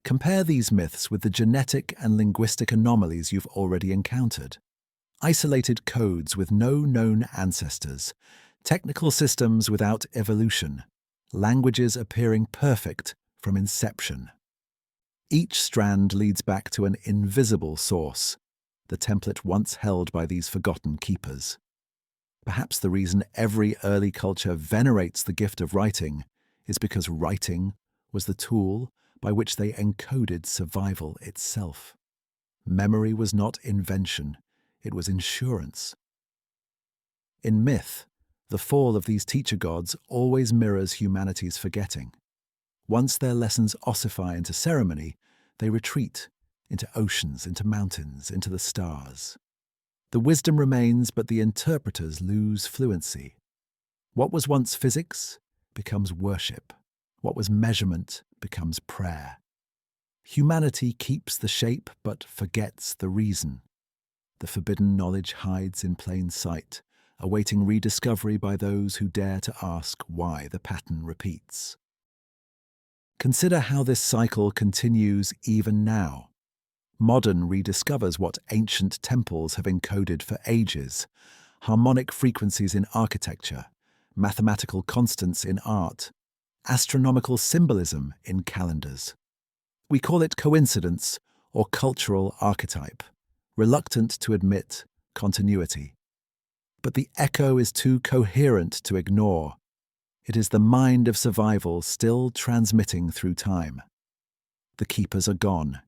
Compare these myths with the genetic and linguistic anomalies you've already encountered. Isolated codes with no known ancestors, technical systems without evolution, languages appearing perfect from inception. Each strand leads back to an invisible source, the template once held by these forgotten keepers. Perhaps the reason every early culture venerates the gift of writing is because writing was the tool by which they encoded survival itself. Memory was not invention, it was insurance. In myth, the fall of these teacher gods always mirrors humanity's forgetting. Once their lessons ossify into ceremony, they retreat into oceans, into mountains, into the stars. The wisdom remains, but the interpreters lose fluency. What was once physics becomes worship. What was measurement becomes prayer. Humanity keeps the shape but forgets the reason. The forbidden knowledge hides in plain sight, awaiting rediscovery by those who dare to ask why the pattern repeats. Consider how this cycle continues even now. Modern rediscovers what ancient temples have encoded for ages: harmonic frequencies in architecture, mathematical constants in art, astronomical symbolism in calendars. We call it coincidence or cultural archetype, reluctant to admit continuity. But the echo is too coherent to ignore. It is the mind of survival still transmitting through time. The keepers are gone,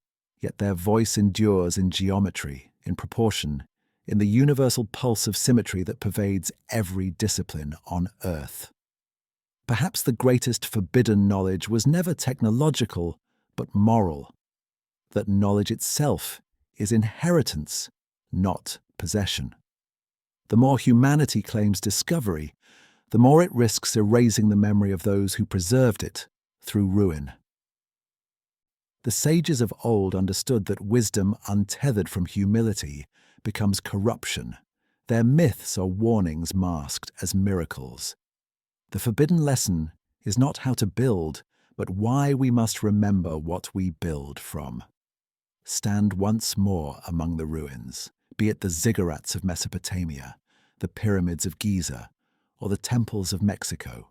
yet their voice endures in geometry, in proportion, in the universal pulse of symmetry that pervades every discipline on Earth. Perhaps the greatest forbidden knowledge was never technological, but moral. That knowledge itself is inheritance, not possession. The more humanity claims discovery, the more it risks erasing the memory of those who preserved it through ruin. The sages of old understood that wisdom untethered from humility becomes corruption. Their myths are warnings masked as miracles. The forbidden lesson is not how to build, but why we must remember what we build from. Stand once more among the ruins, be it the ziggurats of Mesopotamia, the pyramids of Giza, or the temples of Mexico.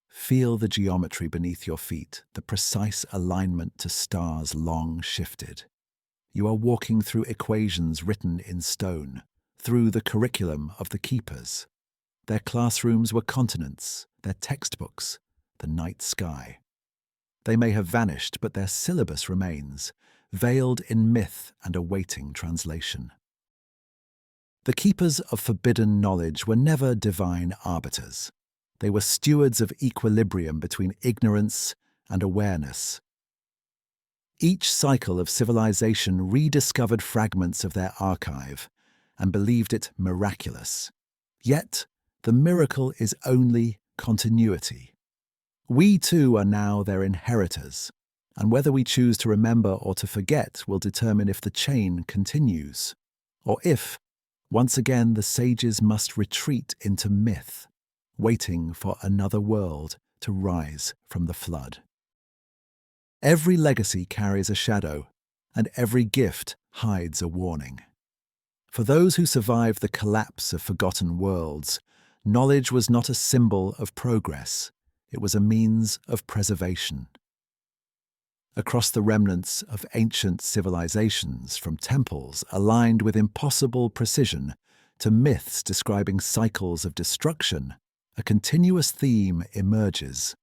Feel the geometry beneath your feet, the precise alignment to stars long shifted. You are walking through equations written in stone, through the curriculum of the keepers. Their classrooms were continents, their textbooks, the night sky. They may have vanished, but their syllabus remains, veiled in myth and awaiting translation. The keepers of forbidden knowledge were never divine arbiters. They were stewards of equilibrium between ignorance and awareness. Each cycle of civilization rediscovered fragments of their archive and believed it miraculous. Yet, the miracle is only continuity. We too are now their inheritors, and whether we choose to remember or to forget will determine if the chain continues, or if, once again, the sages must retreat into myth, waiting for another world to rise from the flood. Every legacy carries a shadow, and every gift hides a warning. For those who survived the collapse of forgotten worlds, knowledge was not a symbol of progress, it was a means of preservation. Across the remnants of ancient civilizations, from temples aligned with impossible precision to myths describing cycles of destruction, a continuous theme emerges.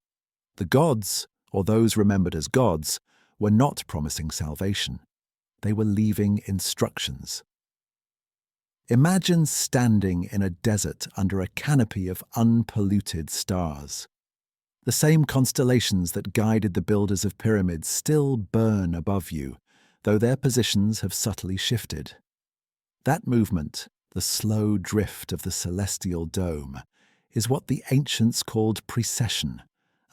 The gods, or those remembered as gods, were not promising salvation. They were leaving instructions. Imagine standing in a desert under a canopy of unpolluted stars. The same constellations that guided the builders of pyramids still burn above you, though their positions have subtly shifted. That movement, the slow drift of the celestial dome, is what the ancients called precession,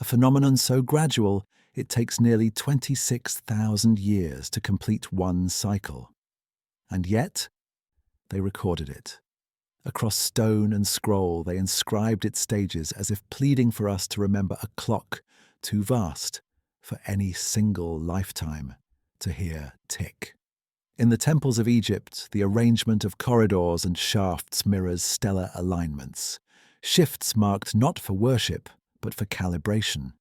a phenomenon so gradual it takes nearly 26,000 years to complete one cycle. And yet, they recorded it. Across stone and scroll, they inscribed its stages as if pleading for us to remember a clock too vast for any single lifetime to hear tick. In the temples of Egypt, the arrangement of corridors and shafts mirrors stellar alignments, shifts marked not for worship, but for calibration.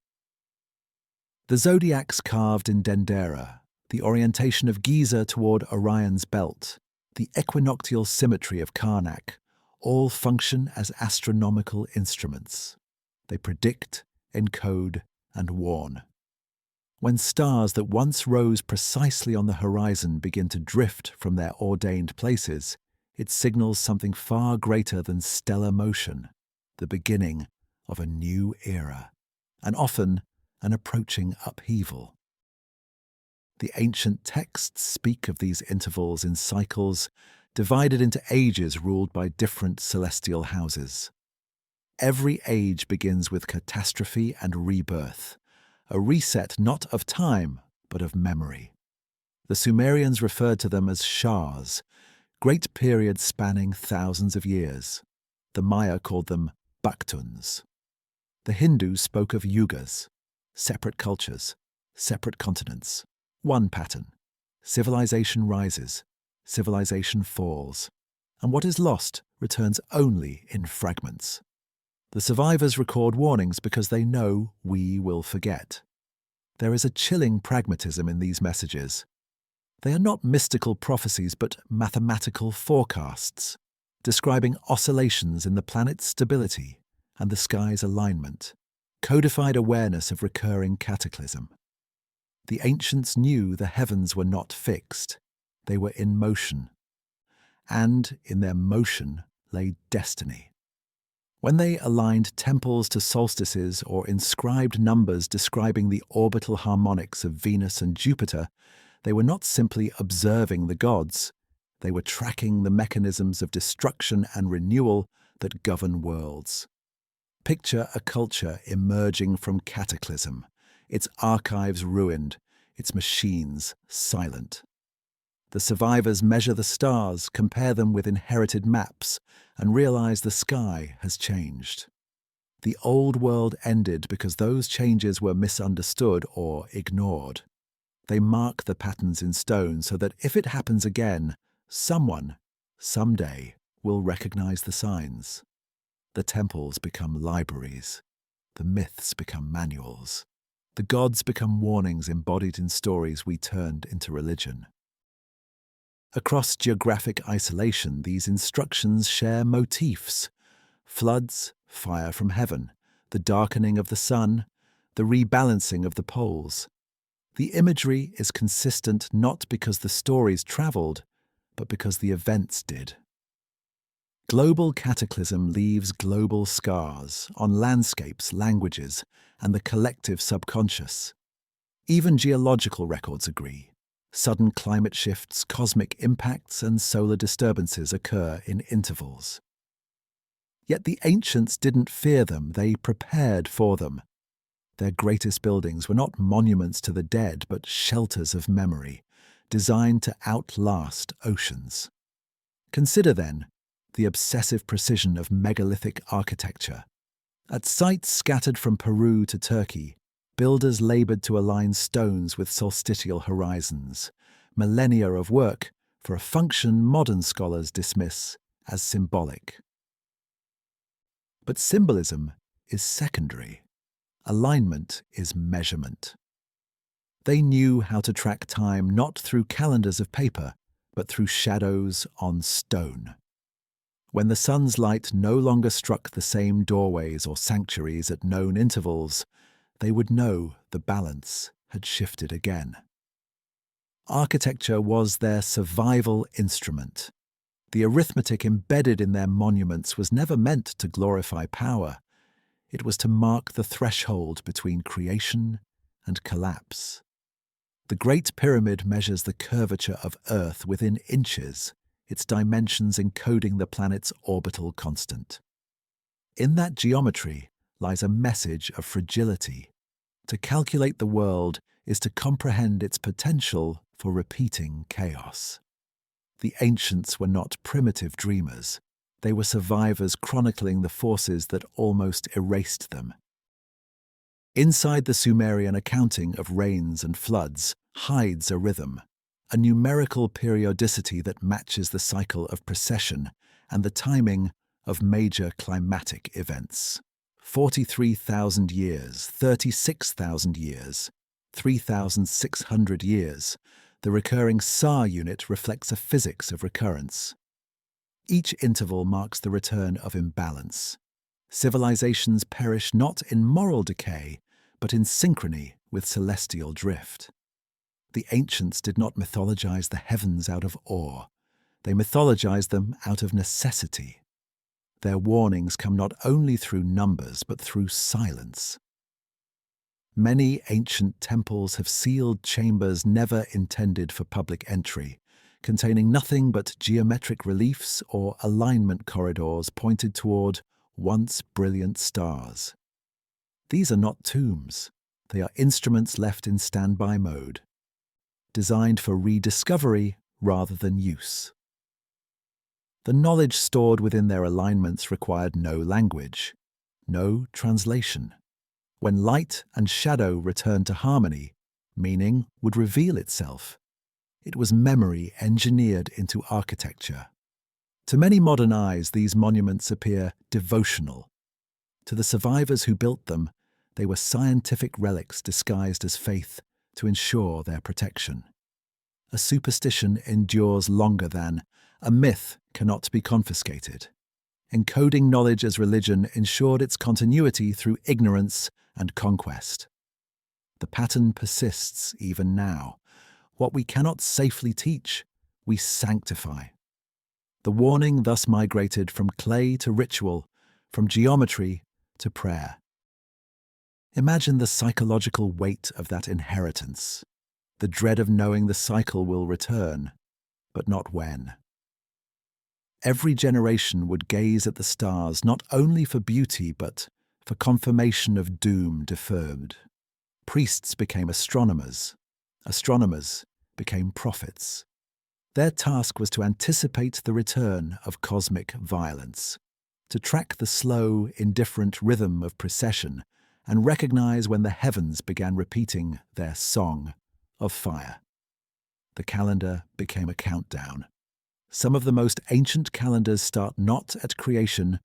The zodiacs carved in Dendera, the orientation of Giza toward Orion's belt, the equinoctial symmetry of Karnak, all function as astronomical instruments. They predict, encode, and warn. When stars that once rose precisely on the horizon begin to drift from their ordained places, it signals something far greater than stellar motion, the beginning of a new era, and often an approaching upheaval. The ancient texts speak of these intervals in cycles divided into ages ruled by different celestial houses. Every age begins with catastrophe and rebirth, a reset not of time, but of memory. The Sumerians referred to them as shahs, great periods spanning thousands of years. The Maya called them baktuns. The Hindus spoke of yugas, separate cultures, separate continents, one pattern. Civilization rises, civilization falls, and what is lost returns only in fragments. The survivors record warnings because they know we will forget. There is a chilling pragmatism in these messages. They are not mystical prophecies but mathematical forecasts, describing oscillations in the planet's stability and the sky's alignment, codified awareness of recurring cataclysm. The ancients knew the heavens were not fixed, they were in motion, and in their motion lay destiny. When they aligned temples to solstices or inscribed numbers describing the orbital harmonics of Venus and Jupiter, they were not simply observing the gods, they were tracking the mechanisms of destruction and renewal that govern worlds. Picture a culture emerging from cataclysm, its archives ruined, its machines silent. The survivors measure the stars, compare them with inherited maps, and realize the sky has changed. The old world ended because those changes were misunderstood or ignored. They mark the patterns in stone so that if it happens again, someone, someday, will recognize the signs. The temples become libraries. The myths become manuals. The gods become warnings embodied in stories we turned into religion. Across geographic isolation, these instructions share motifs: floods, fire from heaven, the darkening of the sun, the rebalancing of the poles. The imagery is consistent not because the stories traveled, but because the events did. Global cataclysm leaves global scars on landscapes, languages, and the collective subconscious. Even geological records agree. Sudden climate shifts, cosmic impacts, and solar disturbances occur in intervals. Yet the ancients didn't fear them, they prepared for them. Their greatest buildings were not monuments to the dead, but shelters of memory, designed to outlast oceans. Consider, then, the obsessive precision of megalithic architecture. At sites scattered from Peru to Turkey, builders labored to align stones with solstitial horizons, millennia of work for a function modern scholars dismiss as symbolic. But symbolism is secondary. Alignment is measurement. They knew how to track time not through calendars of paper, but through shadows on stone. When the sun's light no longer struck the same doorways or sanctuaries at known intervals, they would know the balance had shifted again. Architecture was their survival instrument. The arithmetic embedded in their monuments was never meant to glorify power. It was to mark the threshold between creation and collapse. The Great Pyramid measures the curvature of Earth within inches, its dimensions encoding the planet's orbital constant. In that geometry lies a message of fragility. To calculate the world is to comprehend its potential for repeating chaos. The ancients were not primitive dreamers. They were survivors chronicling the forces that almost erased them. Inside the Sumerian accounting of rains and floods hides a rhythm, a numerical periodicity that matches the cycle of precession and the timing of major climatic events. 43,000 years, 36,000 years, 3,600 years. The recurring SAR unit reflects a physics of recurrence. Each interval marks the return of imbalance. Civilizations perish not in moral decay, but in synchrony with celestial drift. The ancients did not mythologize the heavens out of awe. They mythologized them out of necessity. Their warnings come not only through numbers, but through silence. Many ancient temples have sealed chambers never intended for public entry, containing nothing but geometric reliefs or alignment corridors pointed toward once brilliant stars. These are not tombs. They are instruments left in standby mode, designed for rediscovery rather than use. The knowledge stored within their alignments required no language, no translation. When light and shadow returned to harmony, meaning would reveal itself. It was memory engineered into architecture. To many modern eyes, these monuments appear devotional. To the survivors who built them, they were scientific relics disguised as faith to ensure their protection. A superstition endures longer than a myth cannot be confiscated. Encoding knowledge as religion ensured its continuity through ignorance and conquest. The pattern persists even now. What we cannot safely teach, we sanctify. The warning thus migrated from clay to ritual, from geometry to prayer. Imagine the psychological weight of that inheritance, the dread of knowing the cycle will return, but not when. Every generation would gaze at the stars not only for beauty, but for confirmation of doom deferred. Priests became astronomers. Astronomers became prophets. Their task was to anticipate the return of cosmic violence, to track the slow, indifferent rhythm of precession and recognize when the heavens began repeating their song of fire. The calendar became a countdown. Some of the most ancient calendars start not at creation,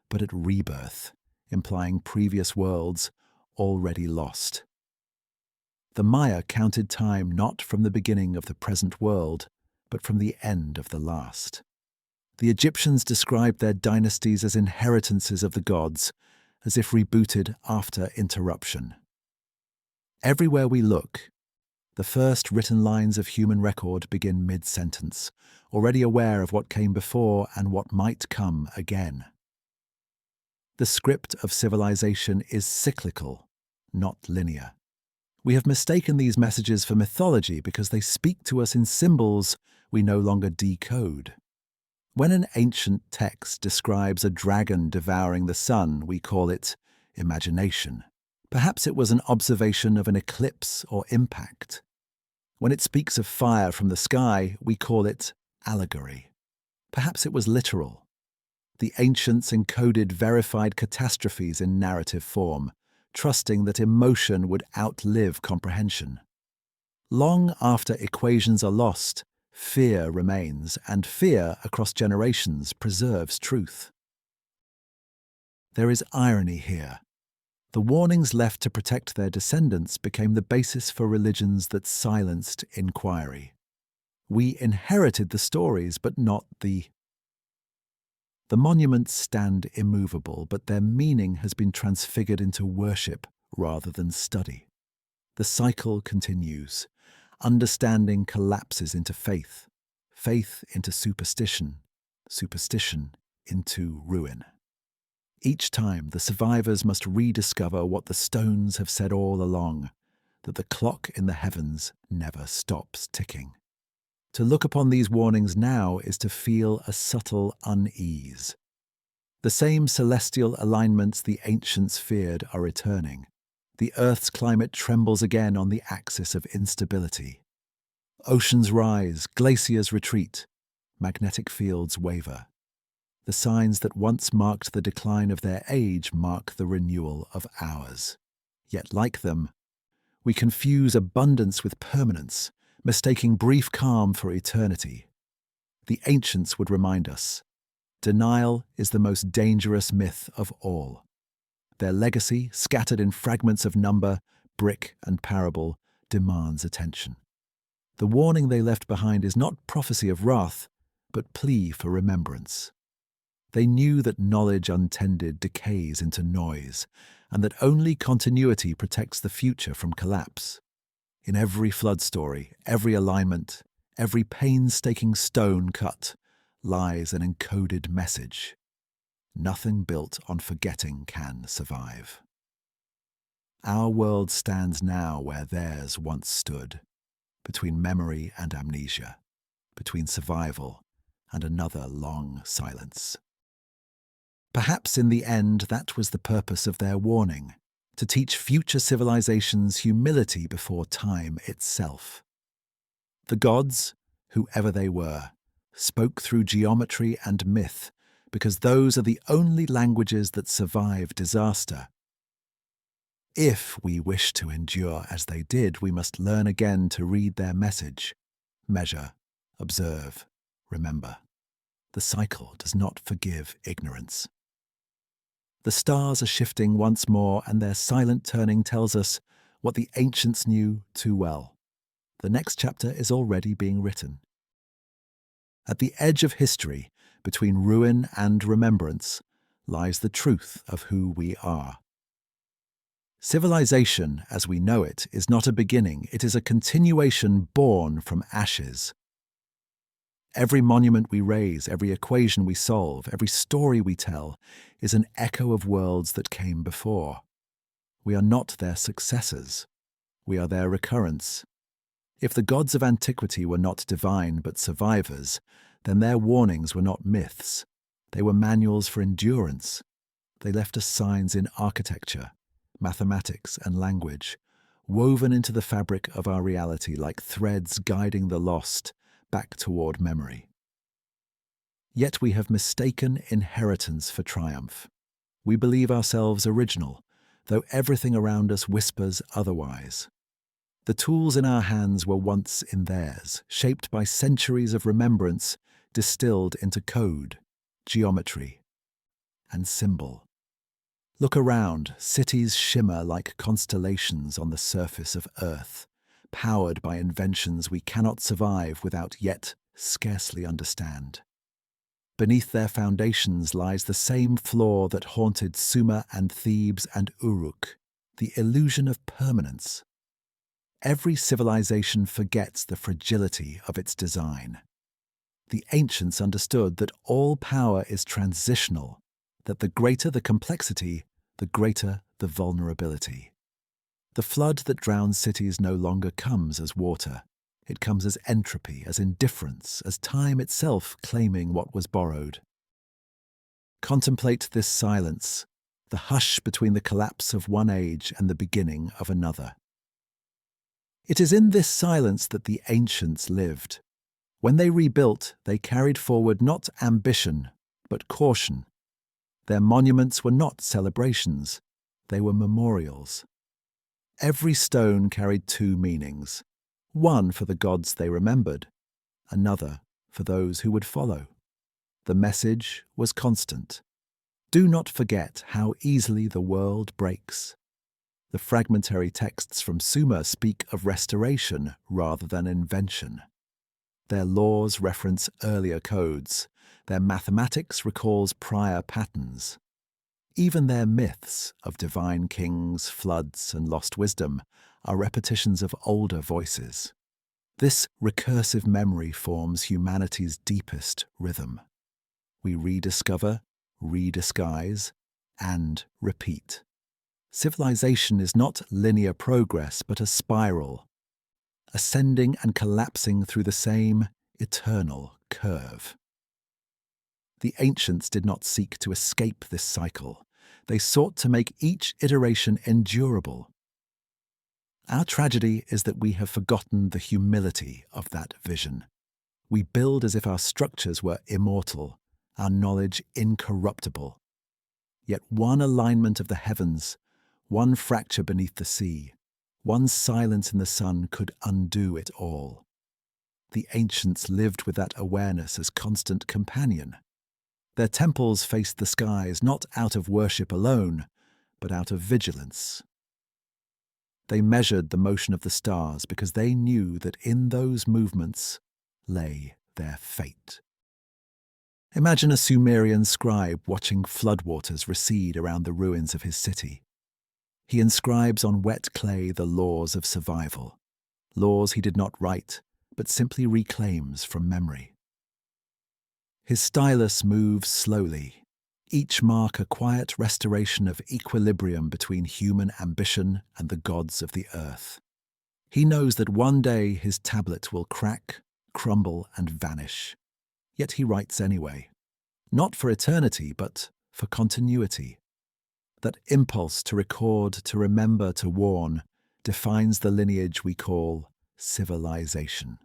but at rebirth, implying previous worlds already lost. The Maya counted time not from the beginning of the present world, but from the end of the last. The Egyptians described their dynasties as inheritances of the gods, as if rebooted after interruption. Everywhere we look, the first written lines of human record begin mid-sentence, already aware of what came before and what might come again. The script of civilization is cyclical, not linear. We have mistaken these messages for mythology because they speak to us in symbols we no longer decode. When an ancient text describes a dragon devouring the sun, we call it imagination. Perhaps it was an observation of an eclipse or impact. When it speaks of fire from the sky, we call it allegory. Perhaps it was literal. The ancients encoded verified catastrophes in narrative form, trusting that emotion would outlive comprehension. Long after equations are lost, fear remains, and fear across generations preserves truth. There is irony here. The warnings left to protect their descendants became the basis for religions that silenced inquiry. We inherited the stories, but not the monuments stand immovable, but their meaning has been transfigured into worship rather than study. The cycle continues. Understanding collapses into faith, faith into superstition, superstition into ruin. Each time, the survivors must rediscover what the stones have said all along, that the clock in the heavens never stops ticking. To look upon these warnings now is to feel a subtle unease. The same celestial alignments the ancients feared are returning. The Earth's climate trembles again on the axis of instability. Oceans rise, glaciers retreat, magnetic fields waver. The signs that once marked the decline of their age mark the renewal of ours. Yet, like them, we confuse abundance with permanence, mistaking brief calm for eternity. The ancients would remind us, denial is the most dangerous myth of all. Their legacy, scattered in fragments of number, brick, and parable, demands attention. The warning they left behind is not prophecy of wrath, but plea for remembrance. They knew that knowledge untended decays into noise, and that only continuity protects the future from collapse. In every flood story, every alignment, every painstaking stone cut, lies an encoded message. Nothing built on forgetting can survive. Our world stands now where theirs once stood, between memory and amnesia, between survival and another long silence. Perhaps in the end that was the purpose of their warning, to teach future civilizations humility before time itself. The gods, whoever they were, spoke through geometry and myth, because those are the only languages that survive disaster. If we wish to endure as they did, we must learn again to read their message, measure, observe, remember. The cycle does not forgive ignorance. The stars are shifting once more, and their silent turning tells us what the ancients knew too well. The next chapter is already being written. At the edge of history, between ruin and remembrance, lies the truth of who we are. Civilization, as we know it, is not a beginning, it is a continuation born from ashes. Every monument we raise, every equation we solve, every story we tell, is an echo of worlds that came before. We are not their successors. We are their recurrence. If the gods of antiquity were not divine but survivors, then their warnings were not myths. They were manuals for endurance. They left us signs in architecture, mathematics, and language, woven into the fabric of our reality like threads guiding the lost back toward memory. Yet we have mistaken inheritance for triumph. We believe ourselves original, though everything around us whispers otherwise. The tools in our hands were once in theirs, shaped by centuries of remembrance, distilled into code, geometry, and symbol. Look around, cities shimmer like constellations on the surface of Earth, powered by inventions we cannot survive without yet scarcely understand. Beneath their foundations lies the same flaw that haunted Sumer and Thebes and Uruk, the illusion of permanence. Every civilization forgets the fragility of its design. The ancients understood that all power is transitional, that the greater the complexity, the greater the vulnerability. The flood that drowns cities no longer comes as water. It comes as entropy, as indifference, as time itself claiming what was borrowed. Contemplate this silence, the hush between the collapse of one age and the beginning of another. It is in this silence that the ancients lived. When they rebuilt, they carried forward not ambition, but caution. Their monuments were not celebrations, they were memorials. Every stone carried two meanings, one for the gods they remembered, another for those who would follow. The message was constant. Do not forget how easily the world breaks. The fragmentary texts from Sumer speak of restoration rather than invention. Their laws reference earlier codes. Their mathematics recalls prior patterns. Even their myths of divine kings, floods, and lost wisdom are repetitions of older voices. This recursive memory forms humanity's deepest rhythm. We rediscover, redisguise, and repeat. Civilization is not linear progress, but a spiral, ascending and collapsing through the same eternal curve. The ancients did not seek to escape this cycle. They sought to make each iteration endurable. Our tragedy is that we have forgotten the humility of that vision. We build as if our structures were immortal, our knowledge incorruptible. Yet one alignment of the heavens, one fracture beneath the sea, one silence in the sun could undo it all. The ancients lived with that awareness as constant companion. Their temples faced the skies not out of worship alone, but out of vigilance. They measured the motion of the stars because they knew that in those movements lay their fate. Imagine a Sumerian scribe watching floodwaters recede around the ruins of his city. He inscribes on wet clay the laws of survival, laws he did not write, but simply reclaims from memory. His stylus moves slowly, each mark a quiet restoration of equilibrium between human ambition and the gods of the earth. He knows that one day his tablet will crack, crumble, and vanish. Yet he writes anyway, not for eternity, but for continuity. That impulse to record, to remember, to warn, defines the lineage we call civilization.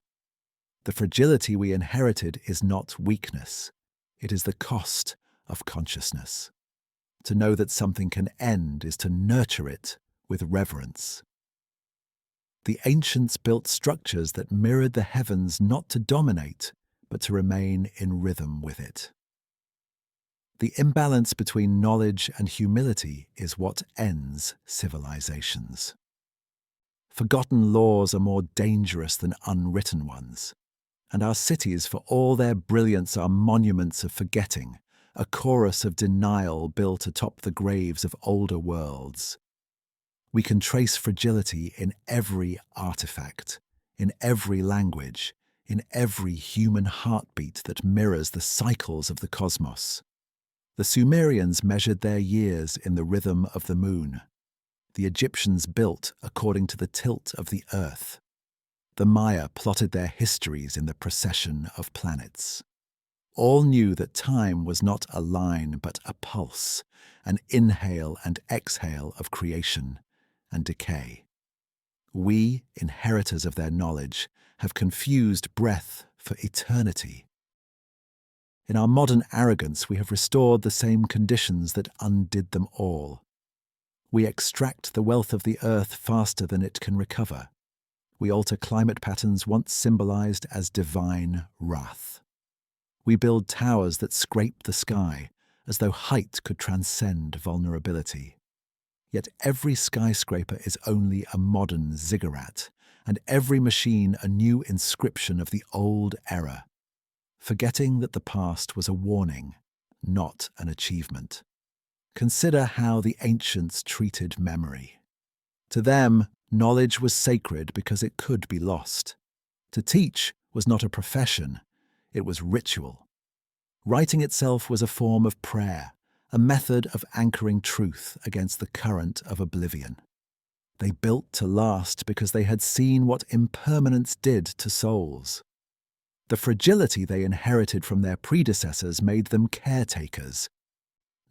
The fragility we inherited is not weakness. It is the cost of consciousness. To know that something can end is to nurture it with reverence. The ancients built structures that mirrored the heavens not to dominate, but to remain in rhythm with it. The imbalance between knowledge and humility is what ends civilizations. Forgotten laws are more dangerous than unwritten ones. And our cities, for all their brilliance, are monuments of forgetting, a chorus of denial built atop the graves of older worlds. We can trace fragility in every artifact, in every language, in every human heartbeat that mirrors the cycles of the cosmos. The Sumerians measured their years in the rhythm of the moon. The Egyptians built according to the tilt of the earth. The Maya plotted their histories in the procession of planets. All knew that time was not a line but a pulse, an inhale and exhale of creation and decay. We, inheritors of their knowledge, have confused breath for eternity. In our modern arrogance, we have restored the same conditions that undid them all. We extract the wealth of the earth faster than it can recover. We alter climate patterns once symbolized as divine wrath. We build towers that scrape the sky, as though height could transcend vulnerability. Yet every skyscraper is only a modern ziggurat, and every machine a new inscription of the old era, forgetting that the past was a warning, not an achievement. Consider how the ancients treated memory. To them, knowledge was sacred because it could be lost. To teach was not a profession, it was ritual. Writing itself was a form of prayer, a method of anchoring truth against the current of oblivion. They built to last because they had seen what impermanence did to souls. The fragility they inherited from their predecessors made them caretakers,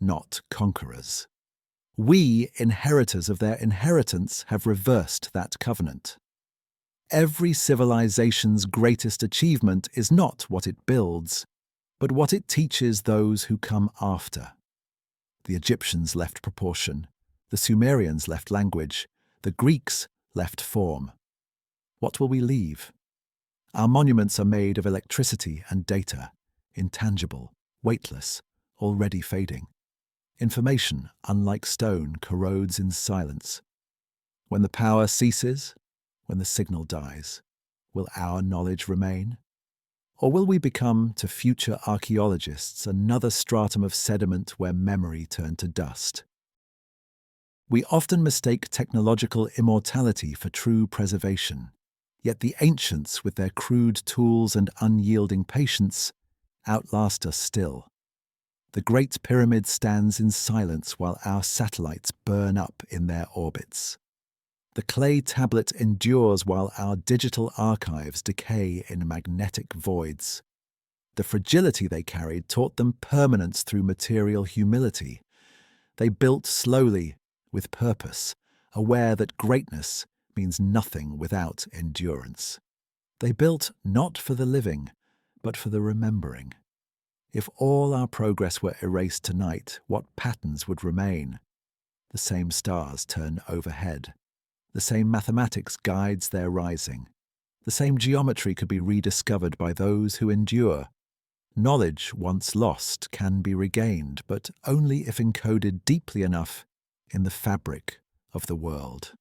not conquerors. We, inheritors of their inheritance, have reversed that covenant. Every civilization's greatest achievement is not what it builds, but what it teaches those who come after. The Egyptians left proportion, the Sumerians left language, the Greeks left form. What will we leave? Our monuments are made of electricity and data, intangible, weightless, already fading. Information, unlike stone, corrodes in silence. When the power ceases, when the signal dies, will our knowledge remain? Or will we become, to future archaeologists, another stratum of sediment where memory turned to dust? We often mistake technological immortality for true preservation, yet the ancients, with their crude tools and unyielding patience, outlast us still. The Great Pyramid stands in silence while our satellites burn up in their orbits. The clay tablet endures while our digital archives decay in magnetic voids. The fragility they carried taught them permanence through material humility. They built slowly, with purpose, aware that greatness means nothing without endurance. They built not for the living, but for the remembering. If all our progress were erased tonight, what patterns would remain? The same stars turn overhead. The same mathematics guides their rising. The same geometry could be rediscovered by those who endure. Knowledge once lost can be regained, but only if encoded deeply enough in the fabric of the world.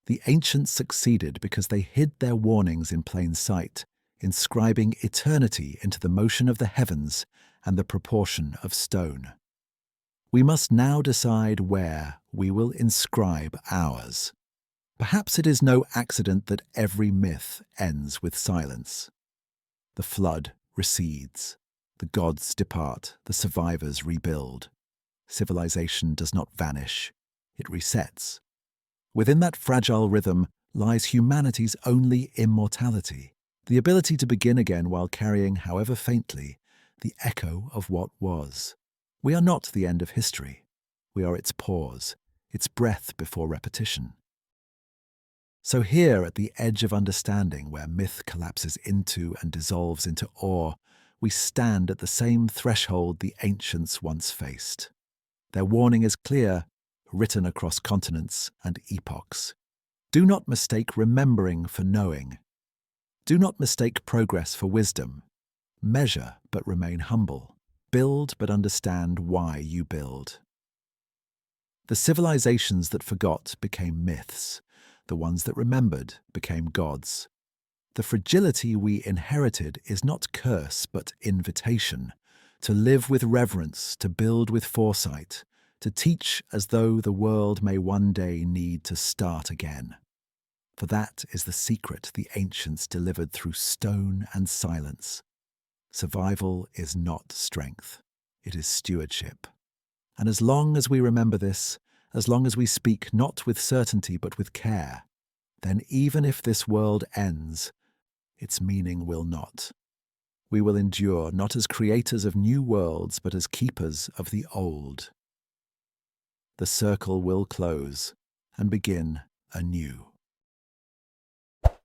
The ancients succeeded because they hid their warnings in plain sight, inscribing eternity into the motion of the heavens and the proportion of stone. We must now decide where we will inscribe ours. Perhaps it is no accident that every myth ends with silence. The flood recedes, the gods depart, the survivors rebuild. Civilization does not vanish, it resets. Within that fragile rhythm lies humanity's only immortality, the ability to begin again while carrying, however faintly, the echo of what was. We are not the end of history. We are its pause, its breath before repetition. So here at the edge of understanding, where myth collapses into and dissolves into awe, we stand at the same threshold the ancients once faced. Their warning is clear, written across continents and epochs. Do not mistake remembering for knowing. Do not mistake progress for wisdom. Measure but remain humble. Build but understand why you build. The civilizations that forgot became myths. The ones that remembered became gods. The fragility we inherited is not curse but invitation. To live with reverence, to build with foresight, to teach as though the world may one day need to start again. For that is the secret the ancients delivered through stone and silence. Survival is not strength, it is stewardship. And as long as we remember this, as long as we speak not with certainty but with care, then even if this world ends, its meaning will not. We will endure not as creators of new worlds but as keepers of the old. The circle will close and begin anew.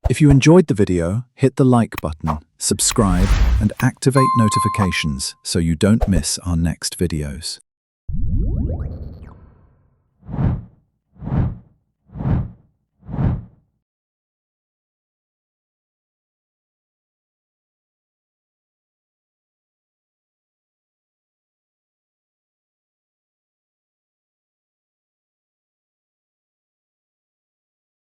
If you enjoyed the video, hit the like button, subscribe, and activate notifications so you don't miss our next videos.